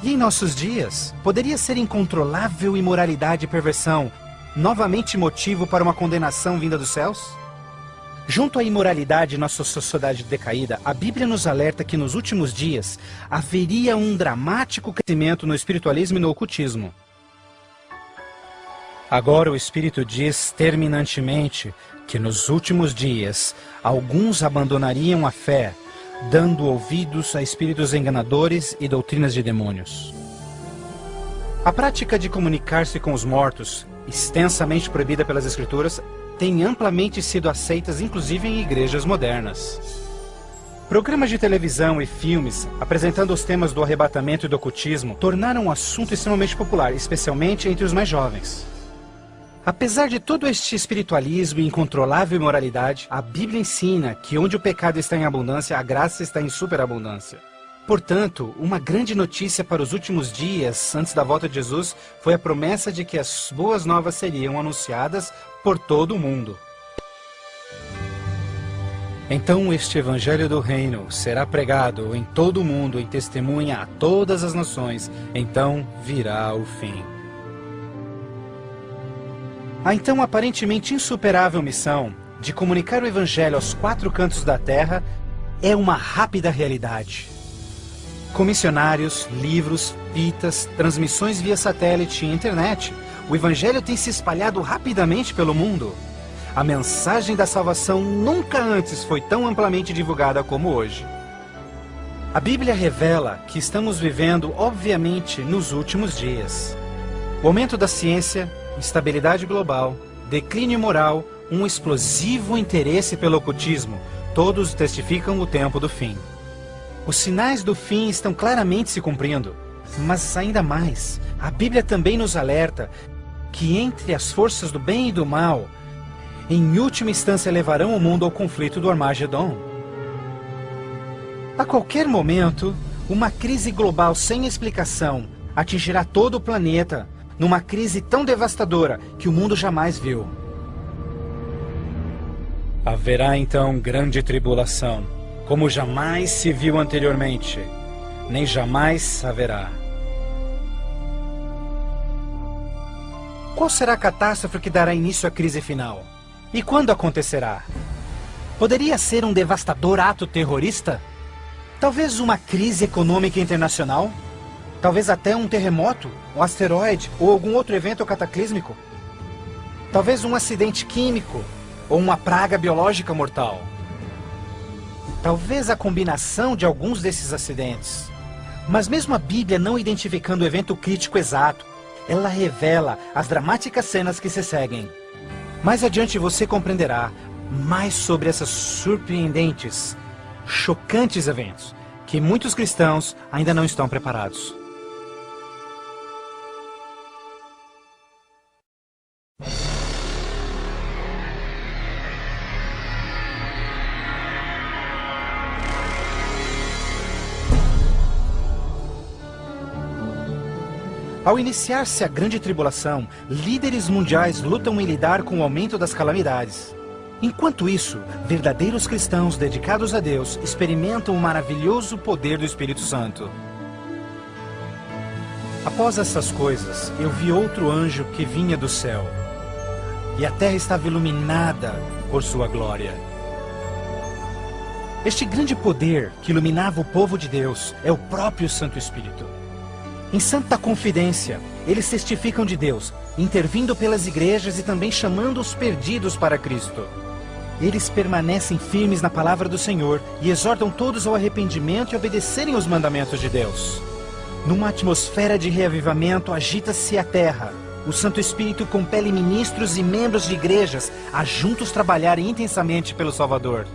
E em nossos dias, poderia ser incontrolável imoralidade e perversão novamente motivo para uma condenação vinda dos céus? Junto à imoralidade em nossa sociedade decaída, a Bíblia nos alerta que nos últimos dias haveria um dramático crescimento no espiritualismo e no ocultismo. Agora o Espírito diz terminantemente que nos últimos dias alguns abandonariam a fé, dando ouvidos a espíritos enganadores e doutrinas de demônios. A prática de comunicar-se com os mortos, extensamente proibida pelas Escrituras, tem amplamente sido aceitas inclusive em igrejas modernas. Programas de televisão e filmes apresentando os temas do arrebatamento e do ocultismo tornaram um assunto extremamente popular, especialmente entre os mais jovens. Apesar de todo este espiritualismo e incontrolável imoralidade, a Bíblia ensina que onde o pecado está em abundância, a graça está em superabundância. Portanto, uma grande notícia para os últimos dias, antes da volta de Jesus, foi a promessa de que as boas novas seriam anunciadas por todo o mundo. Então este evangelho do reino será pregado em todo o mundo em testemunha a todas as nações, então virá o fim. A então aparentemente insuperável missão de comunicar o evangelho aos quatro cantos da terra é uma rápida realidade. Com missionários, livros, fitas, transmissões via satélite e internet, o evangelho tem se espalhado rapidamente pelo mundo. A mensagem da salvação nunca antes foi tão amplamente divulgada como hoje. A Bíblia revela que estamos vivendo, obviamente, nos últimos dias. O aumento da ciência, instabilidade global, declínio moral, um explosivo interesse pelo ocultismo, todos testificam o tempo do fim. Os sinais do fim estão claramente se cumprindo, mas ainda mais, a Bíblia também nos alerta que entre as forças do bem e do mal, em última instância levarão o mundo ao conflito do Armagedon. A qualquer momento, uma crise global sem explicação atingirá todo o planeta, numa crise tão devastadora que o mundo jamais viu. Haverá então grande tribulação, como jamais se viu anteriormente, nem jamais haverá. Qual será a catástrofe que dará início à crise final? E quando acontecerá? Poderia ser um devastador ato terrorista? Talvez uma crise econômica internacional? Talvez até um terremoto, um asteroide ou algum outro evento cataclísmico? Talvez um acidente químico ou uma praga biológica mortal? Talvez a combinação de alguns desses acidentes. Mas mesmo a Bíblia não identificando o evento crítico exato, ela revela as dramáticas cenas que se seguem. Mais adiante você compreenderá mais sobre essas surpreendentes, chocantes eventos que muitos cristãos ainda não estão preparados. Ao iniciar-se a grande tribulação, líderes mundiais lutam em lidar com o aumento das calamidades. Enquanto isso, verdadeiros cristãos dedicados a Deus experimentam o maravilhoso poder do Espírito Santo. Após essas coisas, eu vi outro anjo que vinha do céu, e a terra estava iluminada por sua glória. Este grande poder que iluminava o povo de Deus é o próprio Santo Espírito. Em santa confidência, eles testificam de Deus, intervindo pelas igrejas e também chamando os perdidos para Cristo. Eles permanecem firmes na palavra do Senhor e exortam todos ao arrependimento e obedecerem os mandamentos de Deus. Numa atmosfera de reavivamento, agita-se a terra. O Santo Espírito compele ministros e membros de igrejas a juntos trabalharem intensamente pelo Salvador.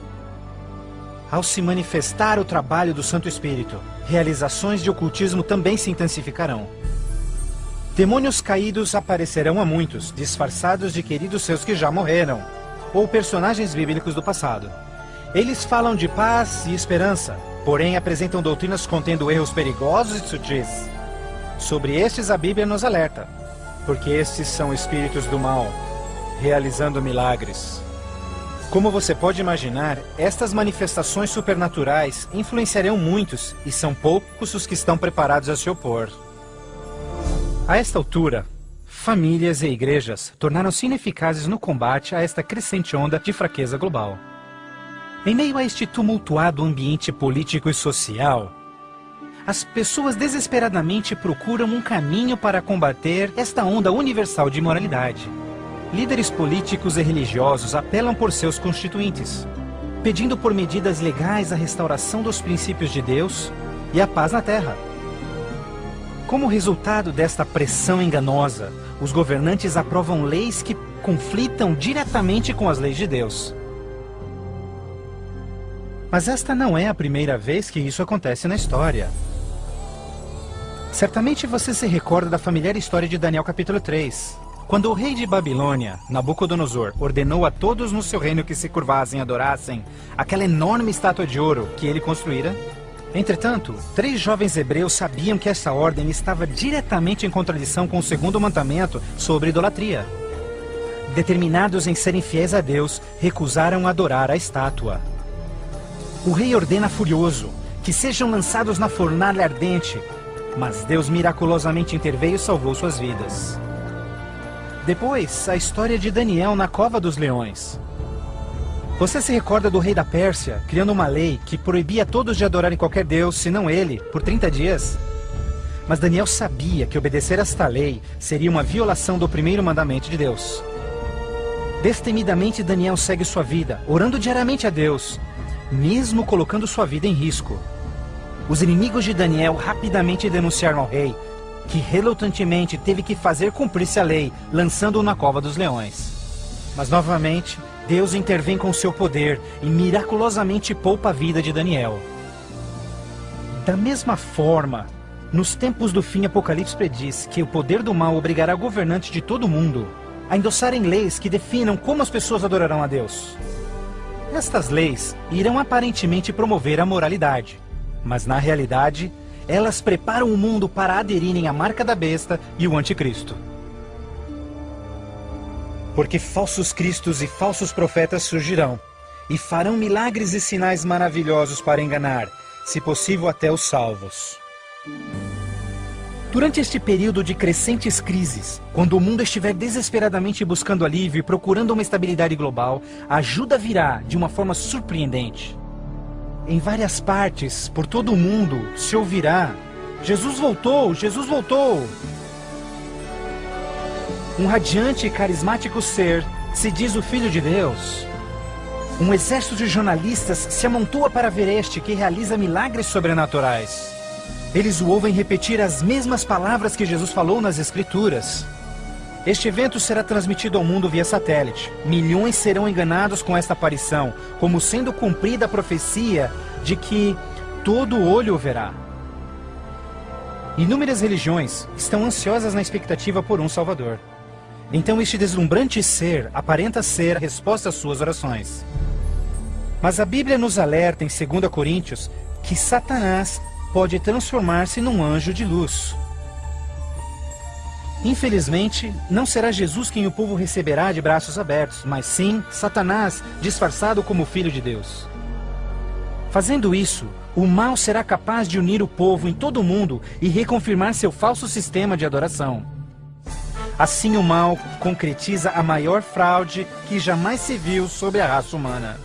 Ao se manifestar o trabalho do Santo Espírito, realizações de ocultismo também se intensificarão. Demônios caídos aparecerão a muitos, disfarçados de queridos seus que já morreram, ou personagens bíblicos do passado. Eles falam de paz e esperança, porém apresentam doutrinas contendo erros perigosos e sutis. Sobre estes a Bíblia nos alerta, porque estes são espíritos do mal, realizando milagres. Como você pode imaginar, estas manifestações supernaturais influenciarão muitos e são poucos os que estão preparados a se opor. A esta altura, famílias e igrejas tornaram-se ineficazes no combate a esta crescente onda de fraqueza global. Em meio a este tumultuado ambiente político e social, as pessoas desesperadamente procuram um caminho para combater esta onda universal de imoralidade. Líderes políticos e religiosos apelam por seus constituintes, pedindo por medidas legais a restauração dos princípios de Deus e a paz na terra. Como resultado desta pressão enganosa, os governantes aprovam leis que conflitam diretamente com as leis de Deus. Mas esta não é a primeira vez que isso acontece na história. Certamente você se recorda da familiar história de Daniel capítulo 3. Quando o rei de Babilônia, Nabucodonosor, ordenou a todos no seu reino que se curvassem e adorassem aquela enorme estátua de ouro que ele construíra. Entretanto, 3 jovens hebreus sabiam que essa ordem estava diretamente em contradição com o segundo mandamento sobre idolatria. Determinados em serem fiéis a Deus, recusaram adorar a estátua. O rei ordena furioso que sejam lançados na fornalha ardente, mas Deus miraculosamente interveio e salvou suas vidas. Depois, a história de Daniel na cova dos leões. Você se recorda do rei da Pérsia, criando uma lei que proibia todos de adorarem qualquer deus, senão ele, por 30 dias? Mas Daniel sabia que obedecer a esta lei seria uma violação do primeiro mandamento de Deus. Destemidamente, Daniel segue sua vida, orando diariamente a Deus, mesmo colocando sua vida em risco. Os inimigos de Daniel rapidamente denunciaram ao rei, que relutantemente teve que fazer cumprir-se a lei, lançando-o na cova dos leões. Mas novamente, Deus intervém com seu poder e miraculosamente poupa a vida de Daniel. Da mesma forma, nos tempos do fim, Apocalipse prediz que o poder do mal obrigará governantes de todo o mundo a endossarem leis que definam como as pessoas adorarão a Deus. Estas leis irão aparentemente promover a moralidade, mas na realidade, elas preparam o mundo para aderirem à marca da besta e o anticristo. Porque falsos cristos e falsos profetas surgirão, e farão milagres e sinais maravilhosos para enganar, se possível até os salvos. Durante este período de crescentes crises, quando o mundo estiver desesperadamente buscando alívio e procurando uma estabilidade global, a ajuda virá de uma forma surpreendente. Em várias partes, por todo o mundo, se ouvirá: Jesus voltou! Jesus voltou! Um radiante e carismático ser se diz o Filho de Deus. Um exército de jornalistas se amontoa para ver este que realiza milagres sobrenaturais. Eles o ouvem repetir as mesmas palavras que Jesus falou nas Escrituras. Este evento será transmitido ao mundo via satélite. Milhões serão enganados com esta aparição, como sendo cumprida a profecia de que todo olho o verá. Inúmeras religiões estão ansiosas na expectativa por um Salvador. Então este deslumbrante ser aparenta ser a resposta às suas orações. Mas a Bíblia nos alerta em 2 Coríntios que Satanás pode transformar-se num anjo de luz. Infelizmente, não será Jesus quem o povo receberá de braços abertos, mas sim Satanás, disfarçado como Filho de Deus. Fazendo isso, o mal será capaz de unir o povo em todo o mundo e reconfirmar seu falso sistema de adoração. Assim, o mal concretiza a maior fraude que jamais se viu sobre a raça humana.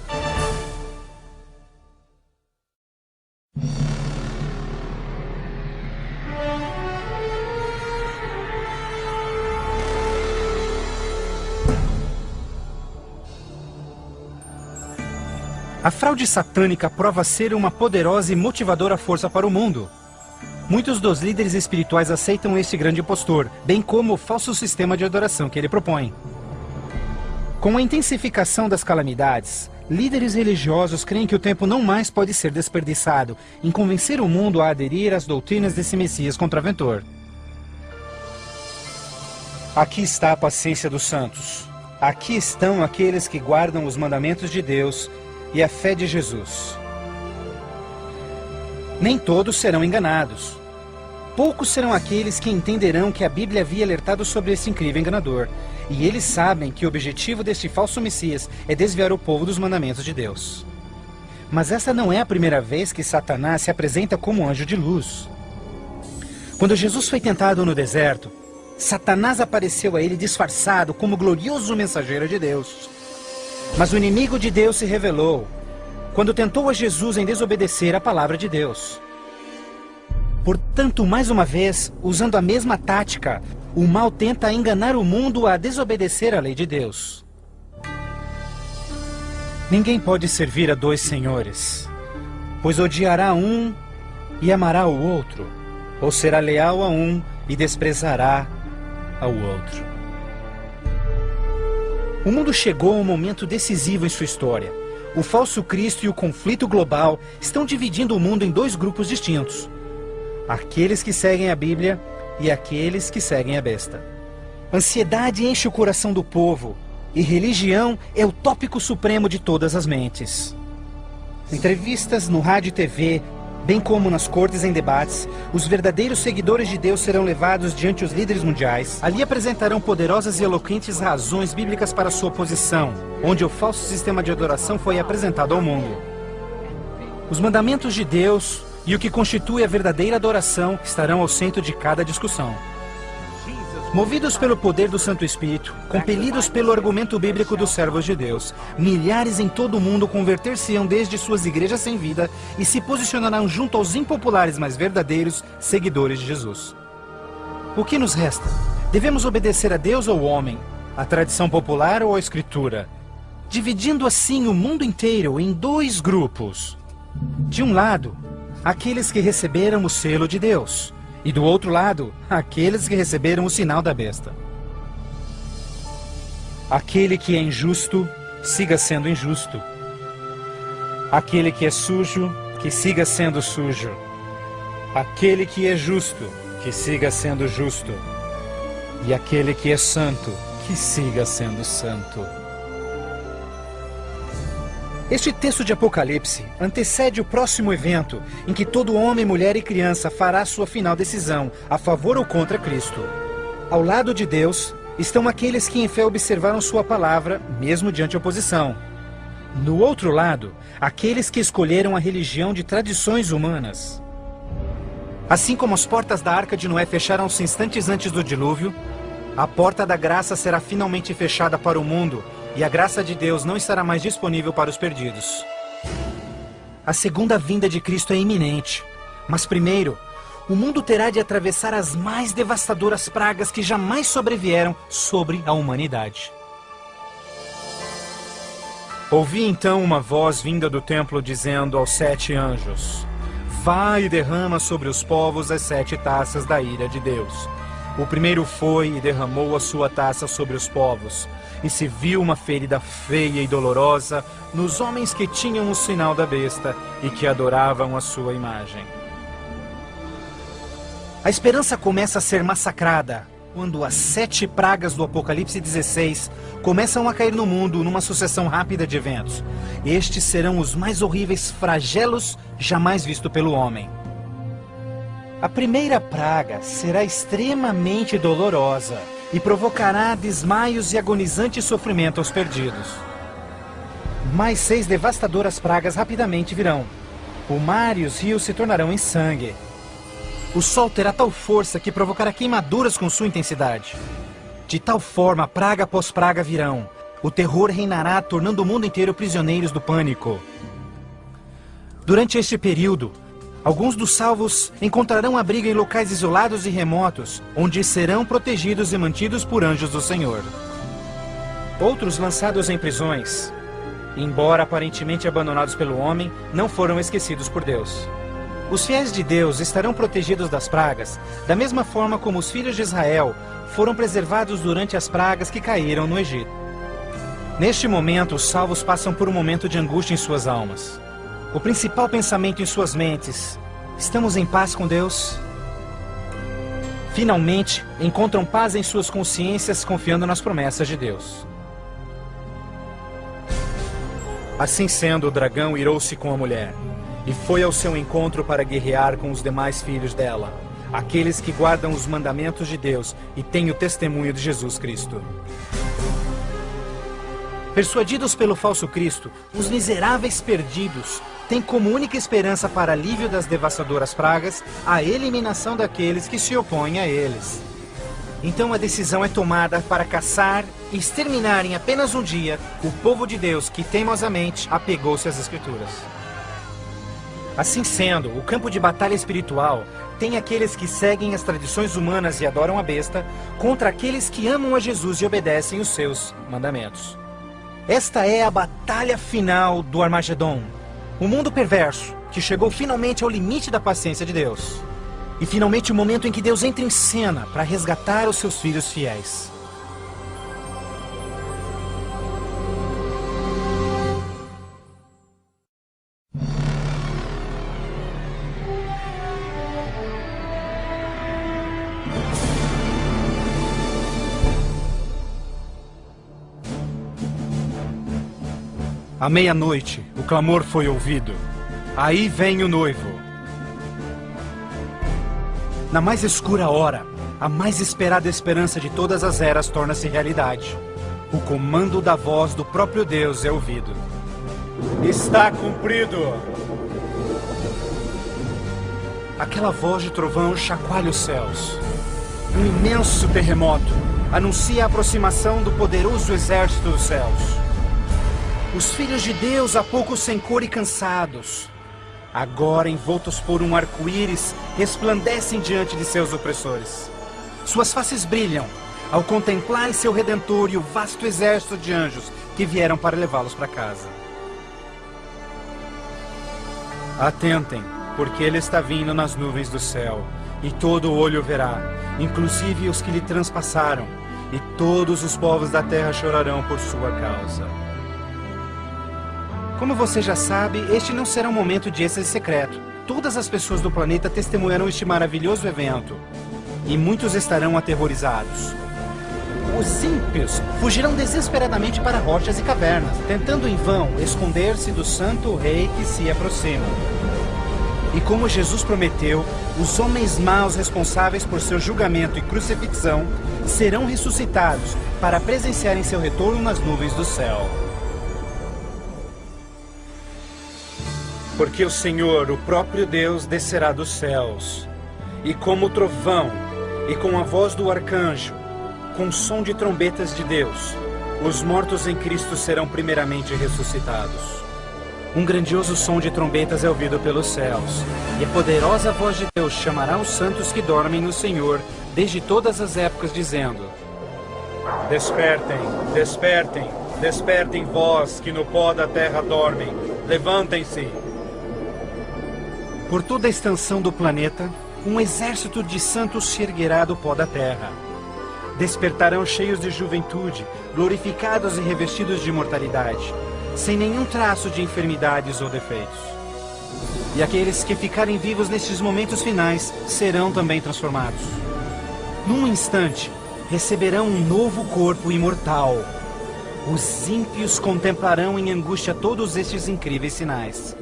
A fraude satânica prova ser uma poderosa e motivadora força para o mundo. Muitos dos líderes espirituais aceitam este grande impostor, bem como o falso sistema de adoração que ele propõe. Com a intensificação das calamidades, líderes religiosos creem que o tempo não mais pode ser desperdiçado em convencer o mundo a aderir às doutrinas desse Messias contraventor. Aqui está a paciência dos santos. Aqui estão aqueles que guardam os mandamentos de Deus e a fé de Jesus. Nem todos serão enganados. Poucos serão aqueles que entenderão que a Bíblia havia alertado sobre esse incrível enganador. E eles sabem que o objetivo deste falso Messias é desviar o povo dos mandamentos de Deus. Mas essa não é a primeira vez que Satanás se apresenta como anjo de luz. Quando Jesus foi tentado no deserto, Satanás apareceu a ele disfarçado como glorioso mensageiro de Deus. Mas o inimigo de Deus se revelou quando tentou a Jesus em desobedecer a palavra de Deus. Portanto, mais uma vez, usando a mesma tática, o mal tenta enganar o mundo a desobedecer a lei de Deus. Ninguém pode servir a dois senhores, pois odiará um e amará o outro, ou será leal a um e desprezará ao outro. O mundo chegou a um momento decisivo em sua história. O falso Cristo e o conflito global estão dividindo o mundo em dois grupos distintos: aqueles que seguem a Bíblia e aqueles que seguem a besta. Ansiedade enche o coração do povo, e religião é o tópico supremo de todas as mentes. Entrevistas no rádio e TV, bem como nas cortes em debates, os verdadeiros seguidores de Deus serão levados diante os líderes mundiais. Ali apresentarão poderosas e eloquentes razões bíblicas para sua posição, onde o falso sistema de adoração foi apresentado ao mundo. Os mandamentos de Deus e o que constitui a verdadeira adoração estarão ao centro de cada discussão. Movidos pelo poder do Santo Espírito, compelidos pelo argumento bíblico dos servos de Deus, milhares em todo o mundo converter-se-ão desde suas igrejas sem vida e se posicionarão junto aos impopulares, mas verdadeiros seguidores de Jesus. O que nos resta? Devemos obedecer a Deus ou ao homem, à tradição popular ou à Escritura, dividindo assim o mundo inteiro em dois grupos. De um lado, aqueles que receberam o selo de Deus, e do outro lado, aqueles que receberam o sinal da besta. Aquele que é injusto, siga sendo injusto. Aquele que é sujo, que siga sendo sujo. Aquele que é justo, que siga sendo justo. E aquele que é santo, que siga sendo santo. Este texto de Apocalipse antecede o próximo evento em que todo homem, mulher e criança fará sua final decisão, a favor ou contra Cristo. Ao lado de Deus estão aqueles que em fé observaram sua palavra, mesmo diante oposição. No outro lado, aqueles que escolheram a religião de tradições humanas. Assim como as portas da Arca de Noé fecharam-se instantes antes do dilúvio, a porta da graça será finalmente fechada para o mundo, e a graça de Deus não estará mais disponível para os perdidos. A segunda vinda de Cristo é iminente. Mas primeiro, o mundo terá de atravessar as mais devastadoras pragas que jamais sobrevieram sobre a humanidade. Ouvi então uma voz vinda do templo dizendo aos 7 anjos: vai e derrama sobre os povos as 7 taças da ira de Deus. O primeiro foi e derramou a sua taça sobre os povos, e se viu uma ferida feia e dolorosa nos homens que tinham o sinal da besta e que adoravam a sua imagem. A esperança começa a ser massacrada quando as 7 pragas do Apocalipse 16 começam a cair no mundo numa sucessão rápida de eventos. Estes serão os mais horríveis flagelos jamais vistos pelo homem. A primeira praga será extremamente dolorosa e provocará desmaios e agonizante sofrimento aos perdidos. Mais 6 devastadoras pragas rapidamente virão. O mar e os rios se tornarão em sangue. O sol terá tal força que provocará queimaduras com sua intensidade. De tal forma, praga após praga virão. O terror reinará, tornando o mundo inteiro prisioneiros do pânico. Durante este período, alguns dos salvos encontrarão abrigo em locais isolados e remotos, onde serão protegidos e mantidos por anjos do Senhor. Outros lançados em prisões, embora aparentemente abandonados pelo homem, não foram esquecidos por Deus. Os fiéis de Deus estarão protegidos das pragas, da mesma forma como os filhos de Israel foram preservados durante as pragas que caíram no Egito. Neste momento, os salvos passam por um momento de angústia em suas almas. O principal pensamento em suas mentes: estamos em paz com Deus? Finalmente, encontram paz em suas consciências, confiando nas promessas de Deus. Assim sendo, o dragão irou-se com a mulher e foi ao seu encontro para guerrear com os demais filhos dela, aqueles que guardam os mandamentos de Deus e têm o testemunho de Jesus Cristo. Persuadidos pelo falso Cristo, os miseráveis perdidos têm como única esperança para alívio das devastadoras pragas a eliminação daqueles que se opõem a eles. Então a decisão é tomada para caçar e exterminar em apenas um dia o povo de Deus que teimosamente apegou-se às Escrituras. Assim sendo, o campo de batalha espiritual tem aqueles que seguem as tradições humanas e adoram a besta, contra aqueles que amam a Jesus e obedecem os seus mandamentos. Esta é a batalha final do Armagedon, o mundo perverso que chegou finalmente ao limite da paciência de Deus. E finalmente o momento em que Deus entra em cena para resgatar os seus filhos fiéis. À meia-noite, o clamor foi ouvido. Aí vem o noivo. Na mais escura hora, a mais esperada esperança de todas as eras torna-se realidade. O comando da voz do próprio Deus é ouvido. Está cumprido! Aquela voz de trovão chacoalha os céus. Um imenso terremoto anuncia a aproximação do poderoso exército dos céus. Os filhos de Deus, há pouco sem cor e cansados, agora envoltos por um arco-íris, resplandecem diante de seus opressores. Suas faces brilham ao contemplar seu Redentor e o vasto exército de anjos que vieram para levá-los para casa. Atentem, porque ele está vindo nas nuvens do céu, e todo olho verá, inclusive os que lhe transpassaram, e todos os povos da terra chorarão por sua causa. Como você já sabe, este não será um momento de êxtase secreto. Todas as pessoas do planeta testemunharão este maravilhoso evento. E muitos estarão aterrorizados. Os ímpios fugirão desesperadamente para rochas e cavernas, tentando em vão esconder-se do santo rei que se aproxima. E como Jesus prometeu, os homens maus responsáveis por seu julgamento e crucifixão serão ressuscitados para presenciarem seu retorno nas nuvens do céu. Porque o Senhor, o próprio Deus, descerá dos céus, e como o trovão, e com a voz do arcanjo, com o som de trombetas de Deus, os mortos em Cristo serão primeiramente ressuscitados. Um grandioso som de trombetas é ouvido pelos céus, e a poderosa voz de Deus chamará os santos que dormem no Senhor, desde todas as épocas, dizendo: Despertem, despertem, despertem vós que no pó da terra dormem, levantem-se. Por toda a extensão do planeta, um exército de santos se erguerá do pó da terra. Despertarão cheios de juventude, glorificados e revestidos de imortalidade, sem nenhum traço de enfermidades ou defeitos. E aqueles que ficarem vivos nestes momentos finais serão também transformados. Num instante, receberão um novo corpo imortal. Os ímpios contemplarão em angústia todos estes incríveis sinais.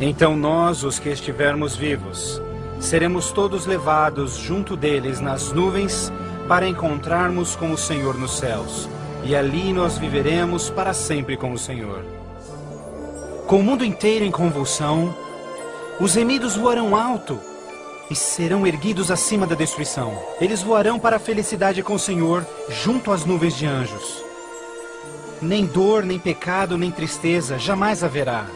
Então nós, os que estivermos vivos, seremos todos levados junto deles nas nuvens para encontrarmos com o Senhor nos céus. E ali nós viveremos para sempre com o Senhor. Com o mundo inteiro em convulsão, os remidos voarão alto e serão erguidos acima da destruição. Eles voarão para a felicidade com o Senhor, junto às nuvens de anjos. Nem dor, nem pecado, nem tristeza jamais haverá.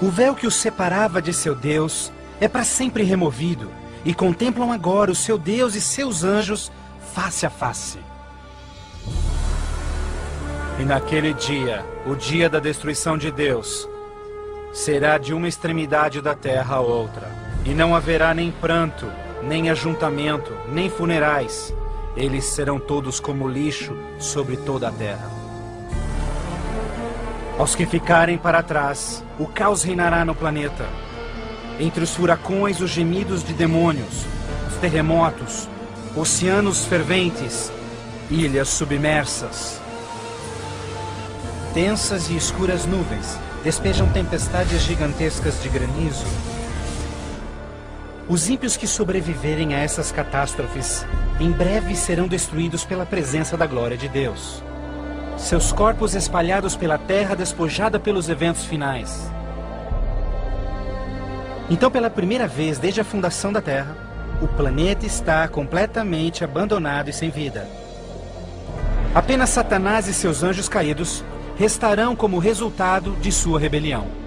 O véu que os separava de seu Deus é para sempre removido, e contemplam agora o seu Deus e seus anjos face a face. E naquele dia, o dia da destruição de Deus, será de uma extremidade da terra a outra, e não haverá nem pranto, nem ajuntamento, nem funerais. Eles serão todos como lixo sobre toda a terra. Aos que ficarem para trás, o caos reinará no planeta. Entre os furacões, os gemidos de demônios, os terremotos, oceanos ferventes, ilhas submersas. Densas e escuras nuvens despejam tempestades gigantescas de granizo. Os ímpios que sobreviverem a essas catástrofes, em breve serão destruídos pela presença da glória de Deus. Seus corpos espalhados pela terra despojada pelos eventos finais. Então, pela primeira vez desde a fundação da Terra, o planeta está completamente abandonado e sem vida. Apenas Satanás e seus anjos caídos restarão como resultado de sua rebelião.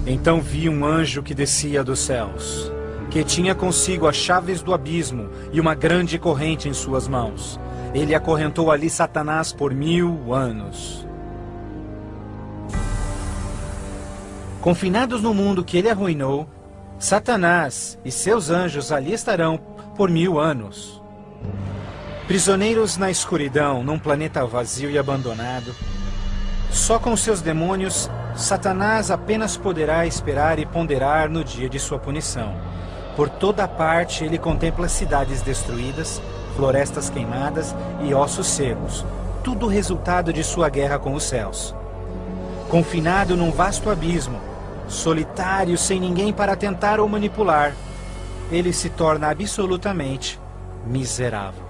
Então vi um anjo que descia dos céus, que tinha consigo as chaves do abismo e uma grande corrente em suas mãos. Ele acorrentou ali Satanás por 1000 anos. Confinados no mundo que ele arruinou, Satanás e seus anjos ali estarão por 1000 anos. Prisioneiros na escuridão, num planeta vazio e abandonado, só com seus demônios, Satanás apenas poderá esperar e ponderar no dia de sua punição. Por toda parte ele contempla cidades destruídas, florestas queimadas e ossos secos, tudo resultado de sua guerra com os céus. Confinado num vasto abismo, solitário, sem ninguém para tentar ou manipular, ele se torna absolutamente miserável.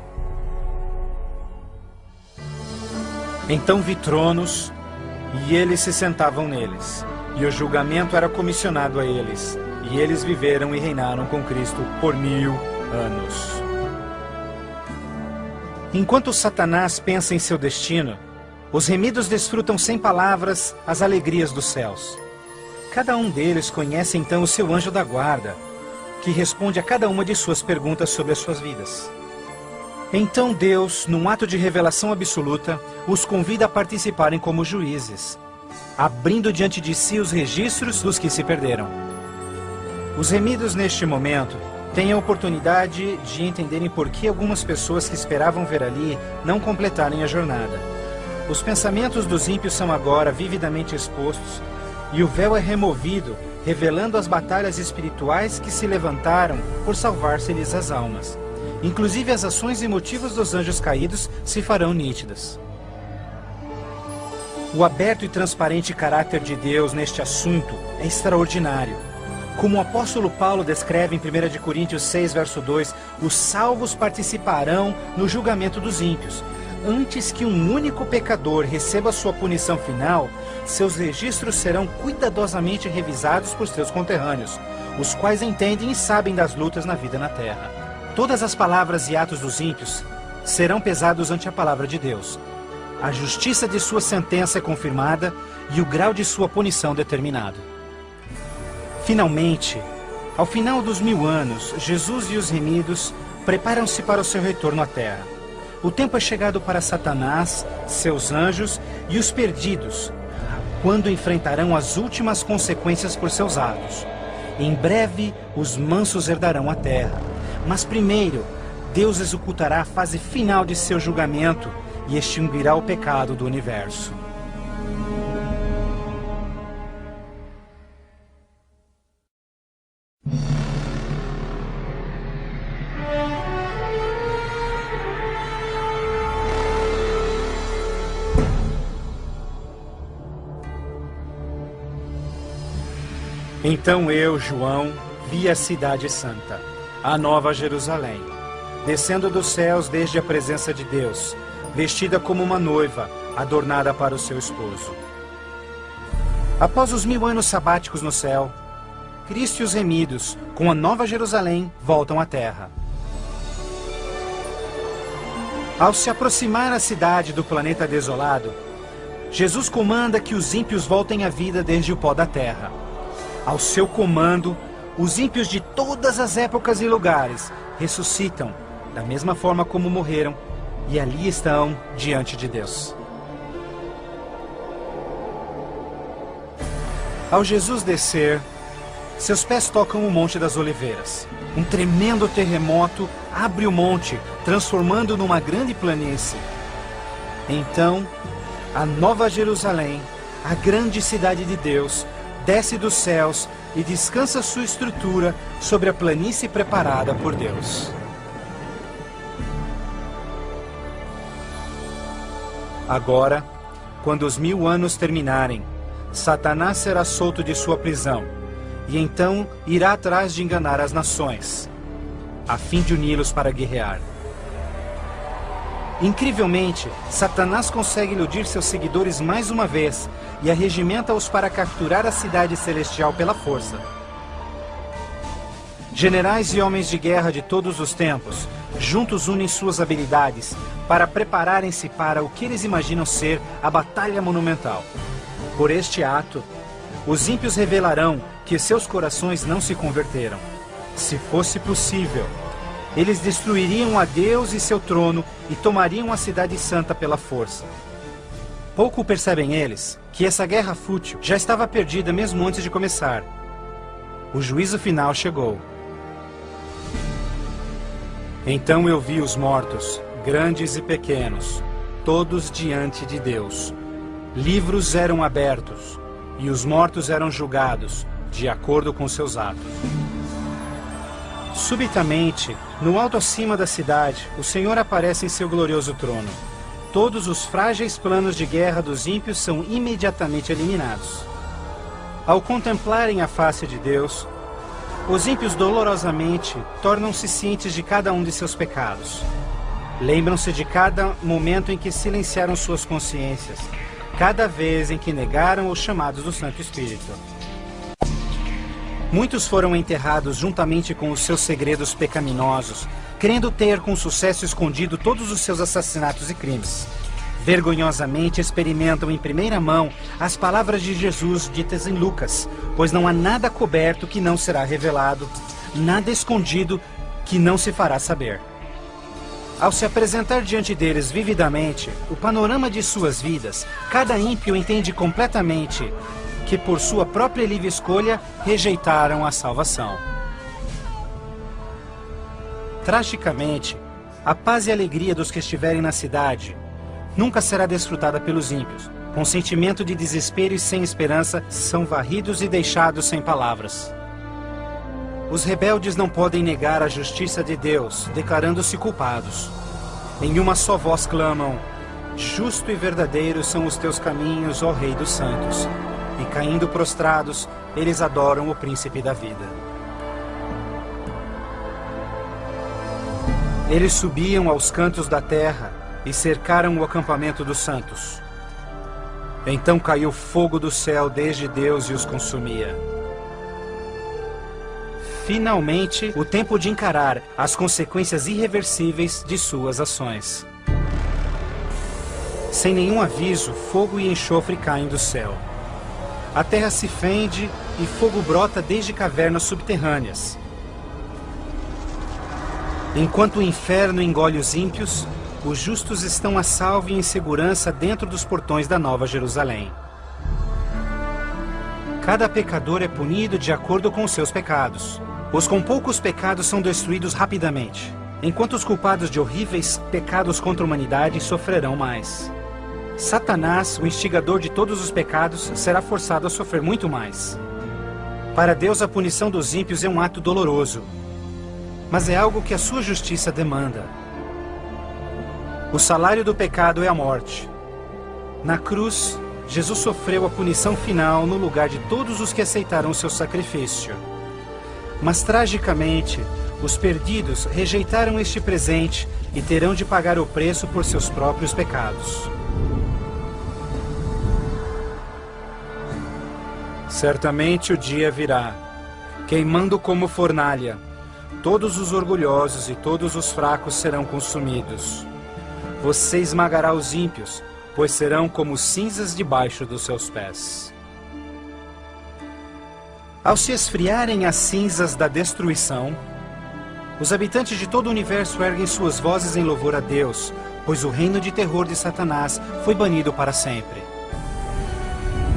Então vi tronos, e eles se sentavam neles, e o julgamento era comissionado a eles, e eles viveram e reinaram com Cristo por 1000 anos. Enquanto Satanás pensa em seu destino, os remidos desfrutam sem palavras as alegrias dos céus. Cada um deles conhece então o seu anjo da guarda, que responde a cada uma de suas perguntas sobre as suas vidas. Então Deus, num ato de revelação absoluta, os convida a participarem como juízes, abrindo diante de si os registros dos que se perderam. Os remidos neste momento têm a oportunidade de entenderem por que algumas pessoas que esperavam ver ali não completarem a jornada. Os pensamentos dos ímpios são agora vividamente expostos e o véu é removido, revelando as batalhas espirituais que se levantaram por salvar-se-lhes as almas. Inclusive as ações e motivos dos anjos caídos se farão nítidas. O aberto e transparente caráter de Deus neste assunto é extraordinário. Como o apóstolo Paulo descreve em 1 Coríntios 6, verso 2, os salvos participarão no julgamento dos ímpios. Antes que um único pecador receba sua punição final, seus registros serão cuidadosamente revisados por seus conterrâneos, os quais entendem e sabem das lutas na vida na terra. Todas as palavras e atos dos ímpios serão pesados ante a palavra de Deus. a justiça de sua sentença é confirmada e o grau de sua punição determinado. Finalmente, ao final dos 1000 anos, Jesus e os remidos preparam-se para o seu retorno à terra. O tempo é chegado para Satanás, seus anjos e os perdidos, quando enfrentarão as últimas consequências por seus atos. Em breve, os mansos herdarão a terra. Mas primeiro, Deus executará a fase final de seu julgamento e extinguirá o pecado do universo. Então eu, João, vi a cidade santa, a nova Jerusalém, descendo dos céus desde a presença de Deus, vestida como uma noiva, adornada para o seu esposo. Após os 1000 anos sabáticos no céu, Cristo e os remidos, com a nova Jerusalém, voltam à terra. Ao se aproximar a cidade do planeta desolado, Jesus comanda que os ímpios voltem à vida desde o pó da terra. Ao seu comando, os ímpios de todas as épocas e lugares ressuscitam, da mesma forma como morreram, e ali estão diante de Deus. Ao Jesus descer, seus pés tocam o Monte das Oliveiras. Um tremendo terremoto abre o monte, transformando numa grande planície. Então, a nova Jerusalém, a grande cidade de Deus, desce dos céus e descansa sua estrutura sobre a planície preparada por Deus. Agora, quando os 1000 anos terminarem, Satanás será solto de sua prisão, e então irá atrás de enganar as nações, a fim de uni-los para guerrear. Incrivelmente, Satanás consegue iludir seus seguidores mais uma vez e arregimenta-os para capturar a cidade celestial pela força. Generais e homens de guerra de todos os tempos, juntos unem suas habilidades para prepararem-se para o que eles imaginam ser a batalha monumental. Por este ato, os ímpios revelarão que seus corações não se converteram. Se fosse possível, eles destruiriam a Deus e seu trono e tomariam a cidade santa pela força. Pouco percebem eles que essa guerra fútil já estava perdida mesmo antes de começar. O juízo final chegou. Então eu vi os mortos, grandes e pequenos, todos diante de Deus. Livros eram abertos, e os mortos eram julgados, de acordo com seus atos. Subitamente, no alto acima da cidade, o Senhor aparece em seu glorioso trono. Todos os frágeis planos de guerra dos ímpios são imediatamente eliminados. Ao contemplarem a face de Deus, os ímpios dolorosamente tornam-se cientes de cada um de seus pecados. Lembram-se de cada momento em que silenciaram suas consciências, cada vez em que negaram os chamados do Santo Espírito. Muitos foram enterrados juntamente com os seus segredos pecaminosos, crendo ter com sucesso escondido todos os seus assassinatos e crimes. Vergonhosamente experimentam em primeira mão as palavras de Jesus ditas em Lucas, pois não há nada coberto que não será revelado, nada escondido que não se fará saber. Ao se apresentar diante deles vividamente o panorama de suas vidas, cada ímpio entende completamente que por sua própria livre escolha rejeitaram a salvação. Tragicamente, a paz e alegria dos que estiverem na cidade nunca será desfrutada pelos ímpios. Com sentimento de desespero e sem esperança, são varridos e deixados sem palavras. Os rebeldes não podem negar a justiça de Deus, declarando-se culpados. Em uma só voz clamam: justo e verdadeiro são os teus caminhos, ó Rei dos Santos. E caindo prostrados, eles adoram o Príncipe da Vida. Eles subiam aos cantos da terra e cercaram o acampamento dos santos. Então caiu fogo do céu desde Deus e os consumia. Finalmente, o tempo de encarar as consequências irreversíveis de suas ações. Sem nenhum aviso, fogo e enxofre caem do céu. A terra se fende e fogo brota desde cavernas subterrâneas. Enquanto o inferno engole os ímpios, os justos estão a salvo e em segurança dentro dos portões da Nova Jerusalém. Cada pecador é punido de acordo com os seus pecados. Os com poucos pecados são destruídos rapidamente, enquanto os culpados de horríveis pecados contra a humanidade sofrerão mais. Satanás, o instigador de todos os pecados, será forçado a sofrer muito mais. Para Deus, a punição dos ímpios é um ato doloroso, mas é algo que a sua justiça demanda. O salário do pecado é a morte. Na cruz, Jesus sofreu a punição final no lugar de todos os que aceitaram o seu sacrifício. Mas, tragicamente, os perdidos rejeitaram este presente e terão de pagar o preço por seus próprios pecados. Certamente o dia virá, queimando como fornalha. Todos os orgulhosos e todos os fracos serão consumidos. Você esmagará os ímpios, pois serão como cinzas debaixo dos seus pés. Ao se esfriarem as cinzas da destruição, os habitantes de todo o universo erguem suas vozes em louvor a Deus, pois o reino de terror de Satanás foi banido para sempre.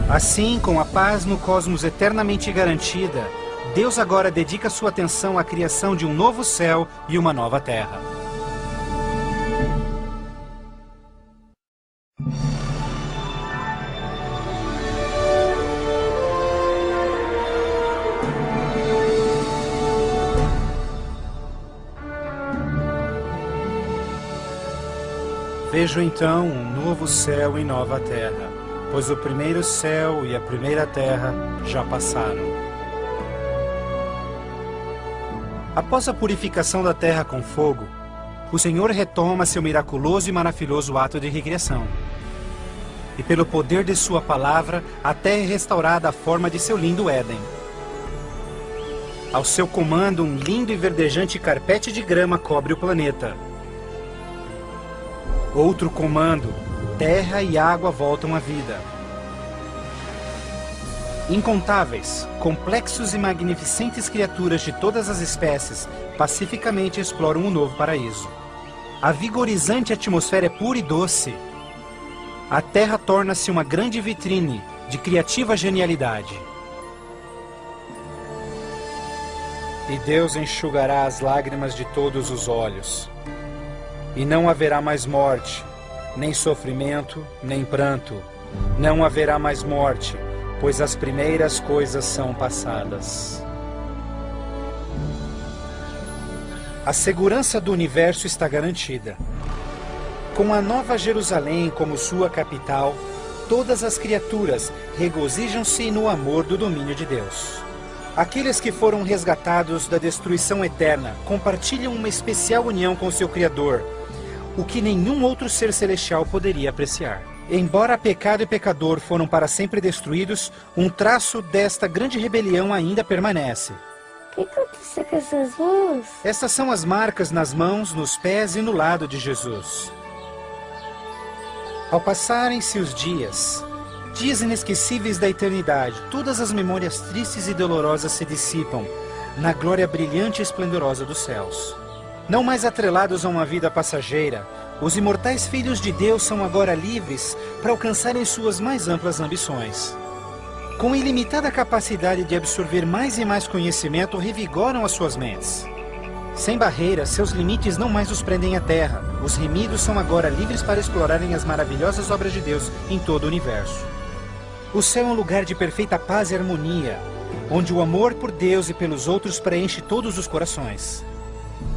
Assim, com a paz no cosmos eternamente garantida, Deus agora dedica sua atenção à criação de um novo céu e uma nova terra. Vejo então um novo céu e nova terra, pois o primeiro céu e a primeira terra já passaram. Após a purificação da terra com fogo, o Senhor retoma seu miraculoso e maravilhoso ato de recriação. E pelo poder de sua palavra, a terra é restaurada à forma de seu lindo Éden. Ao seu comando, um lindo e verdejante carpete de grama cobre o planeta. Outro comando, terra e água voltam à vida. Incontáveis, complexos e magnificentes criaturas de todas as espécies pacificamente exploram um novo paraíso. A vigorizante atmosfera é pura e doce. A Terra torna-se uma grande vitrine de criativa genialidade. E Deus enxugará as lágrimas de todos os olhos. E não haverá mais morte, nem sofrimento, nem pranto. Não haverá mais morte, pois as primeiras coisas são passadas. A segurança do universo está garantida. Com a Nova Jerusalém como sua capital, todas as criaturas regozijam-se no amor do domínio de Deus. Aqueles que foram resgatados da destruição eterna compartilham uma especial união com seu Criador, o que nenhum outro ser celestial poderia apreciar. Embora pecado e pecador foram para sempre destruídos, um traço desta grande rebelião ainda permanece. O que aconteceu com essas mãos? Estas são as marcas nas mãos, nos pés e no lado de Jesus. Ao passarem-se os dias inesquecíveis da eternidade, todas as memórias tristes e dolorosas se dissipam na glória brilhante e esplendorosa dos céus. Não mais atrelados a uma vida passageira, os imortais filhos de Deus são agora livres para alcançarem suas mais amplas ambições. Com ilimitada capacidade de absorver mais e mais conhecimento, revigoram as suas mentes. Sem barreiras, seus limites não mais os prendem à terra. Os remidos são agora livres para explorarem as maravilhosas obras de Deus em todo o universo. O céu é um lugar de perfeita paz e harmonia, onde o amor por Deus e pelos outros preenche todos os corações.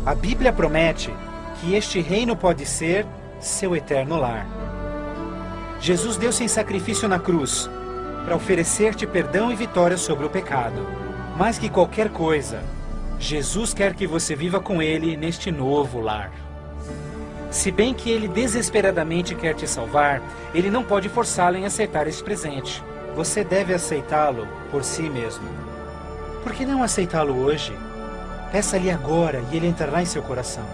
A Bíblia promete que este reino pode ser seu eterno lar. Jesus deu-se em sacrifício na cruz para oferecer-te perdão e vitória sobre o pecado. Mais que qualquer coisa, Jesus quer que você viva com Ele neste novo lar. Se bem que Ele desesperadamente quer te salvar, Ele não pode forçá-lo em aceitar este presente. Você deve aceitá-lo por si mesmo. Por que não aceitá-lo hoje? Peça-lhe agora e Ele entrará em seu coração.